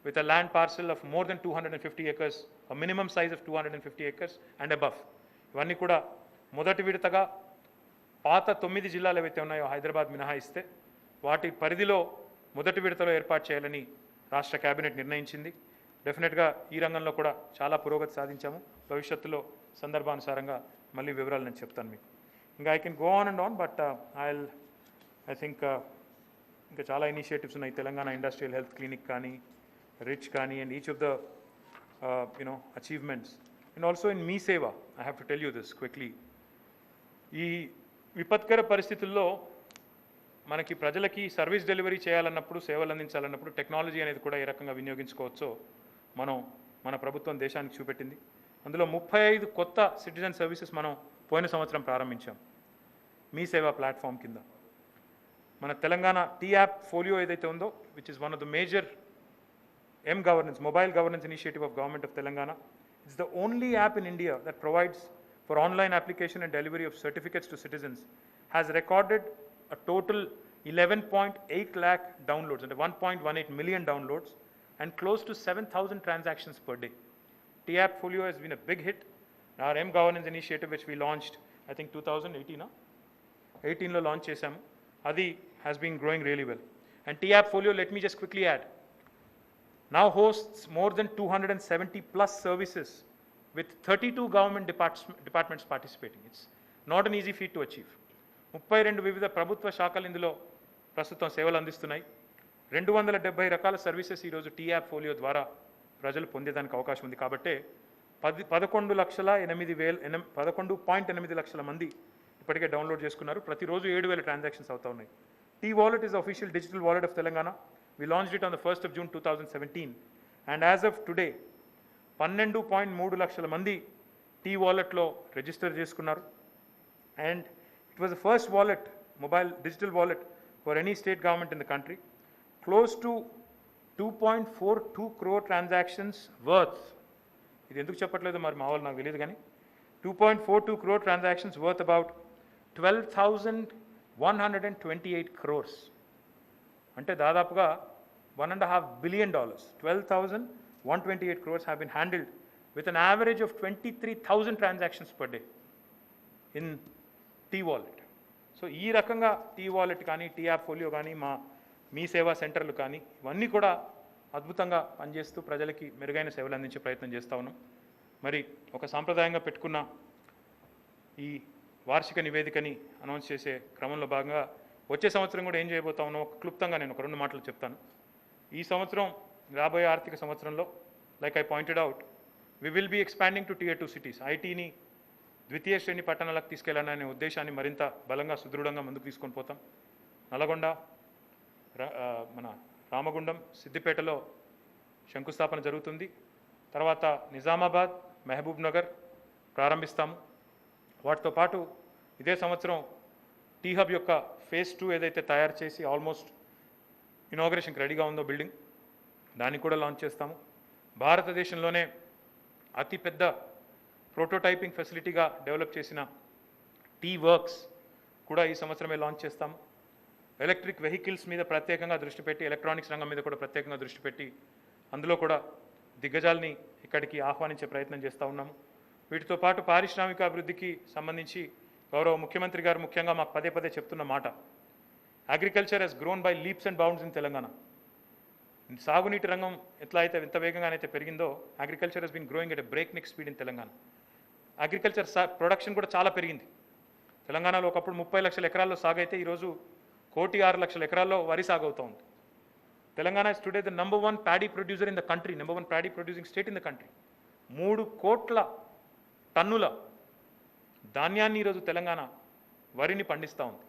with a land parcel of more than 250 acres, a minimum size of 250 acres and above. ఇవన్నీ కూడా మొదటి విడతగా పాత 9 జిల్లాలు ఏవైతే ఉన్నాయో హైదరాబాద్ మినహాయిస్తే వాటి పరిధిలో మొదటి విడతలో ఏర్పాటు చేయాలని రాష్ట్ర కేబినెట్ నిర్ణయించింది. డెఫినెట్గా ఈ రంగంలో కూడా చాలా పురోగతి సాధించాము. భవిష్యత్తులో సందర్భానుసారంగా మళ్ళీ వివరాలు నేను చెప్తాను మీకు. ఇంకా I can go on and on, but I think ఇంకా చాలా ఇనిషియేటివ్స్ ఉన్నాయి. తెలంగాణ ఇండస్ట్రియల్ హెల్త్ క్లినిక్ కానీ, రిచ్ కానీ, and each of the achievements. And also in Mee Seva, I have to tell you this quickly. ఈ విపత్కర పరిస్థితుల్లో మనకి ప్రజలకి సర్వీస్ డెలివరీ చేయాలన్నప్పుడు, సేవలు అందించాలన్నప్పుడు టెక్నాలజీ అనేది కూడా ఏ రకంగా వినియోగించుకోవచ్చో మన ప్రభుత్వం దేశానికి చూపెట్టింది. అందులో 35 కొత్త సిటిజన్ సర్వీసెస్ మనం పోయిన సంవత్సరం ప్రారంభించాం మీ సేవా ప్లాట్ఫామ్ కింద. మన తెలంగాణ టీ యాప్ ఫోలియో ఏదైతే ఉందో, which is one of the major M-Governance, mobile governance initiative of Government of Telangana. It's the only app in India that provides for online application and delivery of certificates to citizens, has recorded a total 11.8 lakh downloads and 1.18 million downloads and close to 7,000 transactions per day. T-App Folio has been a big hit. Our M-Governance initiative, which we launched, I think 2018, 18 lo launch chesamu. Adi has been growing really well. And T-App Folio, let me just quickly add, now hosts more than 270 plus services with 32 government departments participating. It's not an easy feat to achieve. 32 వివిధ ప్రభుత్వ శాఖలు ఇందులో ప్రస్తుతం సేవలు అందిస్తున్నాయి. 270 రకాల services ఈరోజు tea app folio ద్వారా ప్రజలు పొందేదానికి అవకాశం ఉంది. కాబట్టి 11.8 లక్షల మంది ఇప్పటికే డౌన్లోడ్ చేసుకున్నారు. ప్రతిరోజు 7,000 ట్రాన్సాక్షన్స్ అవుతా ఉన్నాయి. T wallet is official digital wallet of Telangana. We launched it on the 1st of June 2017, and as of today 12.3 లక్షల మంది టీ వాలెట్లో రిజిస్టర్ చేసుకున్నారు. And it was the first wallet, mobile digital wallet, for any state government in the country. Close to 2.42 crore transactions worth, ఇది ఎందుకు చెప్పట్లేదు మరి మా వాళ్ళు నాకు తెలియదు కానీ, 2.42 crore transactions worth about 12,128 crores. అంటే దాదాపుగా $1.5 billion, 12,128 crores have been handled with an average of 23,000 transactions per day in T-Wallet. So ఈ రకంగా T-Wallet కానీ, టీ యాప్ ఫోలియో కానీ, మీ సేవా సెంటర్లు కానీ, ఇవన్నీ కూడా అద్భుతంగా పనిచేస్తూ ప్రజలకి మెరుగైన సేవలు అందించే ప్రయత్నం చేస్తూ ఉన్నాం. మరి ఒక సాంప్రదాయంగా పెట్టుకున్న ఈ వార్షిక నివేదికని అనౌన్స్ చేసే క్రమంలో భాగంగా వచ్చే సంవత్సరం కూడా ఏం చేయబోతా ఉన్నాం క్లుప్తంగా నేను ఒక 2 మాటలు చెప్తాను. ఈ సంవత్సరం రాబోయే ఆర్థిక సంవత్సరంలో, like I pointed out, we will be expanding to Tier 2 cities. ఐటీని ద్వితీయ శ్రేణి పట్టణాలకు తీసుకెళ్లాలనే ఉద్దేశాన్ని మరింత బలంగా సుదృఢంగా ముందుకు తీసుకొని పోతాం. నల్గొండ, మన రామగుండం, సిద్దిపేటలో శంకుస్థాపన జరుగుతుంది. తర్వాత నిజామాబాద్, మహబూబ్ నగర్ ప్రారంభిస్తాము. వాటితో పాటు ఇదే సంవత్సరం టీ హబ్ యొక్క ఫేజ్ 2 ఏదైతే తయారు చేసి ఆల్మోస్ట్ ఇనాగరేషన్కి రెడీగా ఉందో బిల్డింగ్, దాన్ని కూడా లాంచ్ చేస్తాము. భారతదేశంలోనే అతిపెద్ద ప్రోటోటైపింగ్ ఫెసిలిటీగా డెవలప్ చేసిన టీ వర్క్స్ కూడా ఈ సంవత్సరమే లాంచ్ చేస్తాము. ఎలక్ట్రిక్ వెహికల్స్ మీద ప్రత్యేకంగా దృష్టి పెట్టి, ఎలక్ట్రానిక్స్ రంగం మీద కూడా ప్రత్యేకంగా దృష్టి పెట్టి అందులో కూడా దిగ్గజాల్ని ఇక్కడికి ఆహ్వానించే ప్రయత్నం చేస్తూ ఉన్నాము. వీటితో పాటు పారిశ్రామిక అభివృద్ధికి సంబంధించి గౌరవ ముఖ్యమంత్రి గారు ముఖ్యంగా మాకు పదే పదే చెప్తున్న మాట, agriculture has grown by leaps and bounds in Telangana. సాగునీటి రంగం ఎంత వేగంగానైతే పెరిగిందో, agriculture has been growing at a breakneck speed in Telangana. Agriculture production కూడా చాలా పెరిగింది. తెలంగాణలో ఒకప్పుడు 30 లక్షల ఎకరాల్లో సాగైతే ఈరోజు 1,06,00,000 ఎకరాల్లో వరి సాగు అవుతూ ఉంది. Telangana is today the number 1 paddy producer in the country, number 1 paddy producing state in the country. 3 కోట్ల టన్నుల ధాన్యాన్ని ఈరోజు తెలంగాణ వరిని పండిస్తూ ఉంది.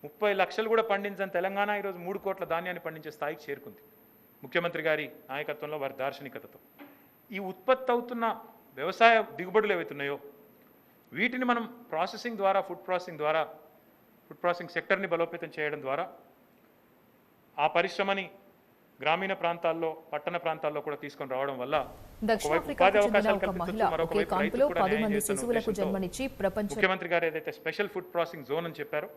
30 లక్షలు కూడా పండించని తెలంగాణ ఈరోజు 3 కోట్ల ధాన్యాన్ని పండించే స్థాయికి చేరుకుంది ముఖ్యమంత్రి గారి నాయకత్వంలో, వారి దార్శనికతతో. ఈ ఉత్పత్తి అవుతున్న వ్యవసాయ దిగుబడులు ఏవైతున్నాయో వీటిని మనం ప్రాసెసింగ్ ద్వారా, ఫుడ్ ప్రాసెసింగ్ సెక్టర్ని బలోపేతం చేయడం ద్వారా ఆ పరిశ్రమని గ్రామీణ ప్రాంతాల్లో, పట్టణ ప్రాంతాల్లో కూడా తీసుకొని రావడం వల్ల దక్షిణాఫ్రికాకు చెందిన ఒక మహిళ ఒకే కాన్పులో 10 మంది శిశువులకు జన్మనిచ్చి ముఖ్యమంత్రి గారు ఏదైతే స్పెషల్ ఫుడ్ ప్రాసెసింగ్ జోన్ అని చెప్పారో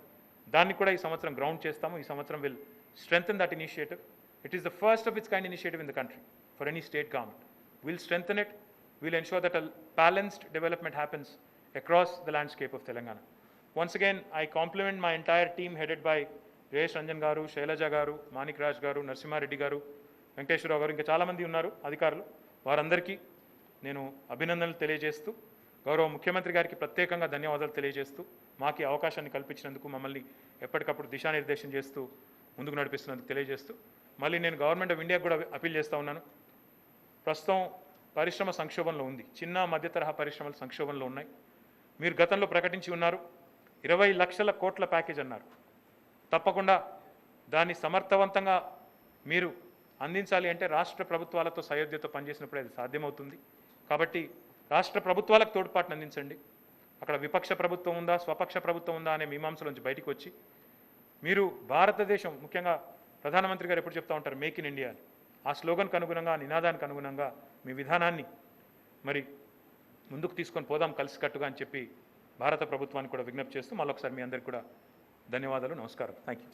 దాన్ని కూడా ఈ సంవత్సరం గ్రౌండ్ చేస్తాము. ఈ సంవత్సరం will strengthen that initiative. It is the first of it's kind initiative in the country for any state government. Will strengthen it. Will ensure that a balanced development happens across the landscape of Telangana. Once again, I compliment my entire team headed by Jayesh Ranjan గారు, శైలజ గారు, మాణిక్ రాజ్ గారు, నరసింహారెడ్డి గారు, వెంకటేశ్వరరావు గారు, ఇంకా చాలామంది ఉన్నారు అధికారులు. వారందరికీ నేను అభినందనలు తెలియజేస్తూ, గౌరవ ముఖ్యమంత్రి గారికి ప్రత్యేకంగా ధన్యవాదాలు తెలియజేస్తూ, మాకు ఈ అవకాశాన్ని కల్పించినందుకు, మమ్మల్ని ఎప్పటికప్పుడు దిశానిర్దేశం చేస్తూ ముందుకు నడిపిస్తున్నందుకు తెలియజేస్తూ, మళ్ళీ నేను గవర్నమెంట్ ఆఫ్ ఇండియాకు కూడా అప్పీల్ చేస్తూ ఉన్నాను. ప్రస్తుతం పరిశ్రమ సంక్షోభంలో ఉంది. చిన్న మధ్య తరహా పరిశ్రమలు సంక్షోభంలో ఉన్నాయి. మీరు గతంలో ప్రకటించి ఉన్నారు 20 లక్షల కోట్ల ప్యాకేజ్ అన్నారు. తప్పకుండా దాన్ని సమర్థవంతంగా మీరు అందించాలి అంటే రాష్ట్ర ప్రభుత్వాలతో సయోధ్యతో పనిచేసినప్పుడు అది సాధ్యమవుతుంది. కాబట్టి రాష్ట్ర ప్రభుత్వాలకు తోడ్పాటును అందించండి. అక్కడ విపక్ష ప్రభుత్వం ఉందా, స్వపక్ష ప్రభుత్వం ఉందా అనే మీమాంసలోంచి బయటికి వచ్చి మీరు భారతదేశం, ముఖ్యంగా ప్రధానమంత్రి గారు ఎప్పుడు చెప్తూ ఉంటారు మేక్ ఇన్ ఇండియా అని, ఆ స్లోగన్కి అనుగుణంగా, నినాదానికి అనుగుణంగా మీ విధానాన్ని మరి ముందుకు తీసుకొని పోదాం కలిసికట్టుగా అని చెప్పి భారత ప్రభుత్వానికి కూడా విజ్ఞప్తి చేస్తూ మళ్ళొకసారి మీ అందరికీ కూడా ధన్యవాదాలు, నమస్కారం. Thank you.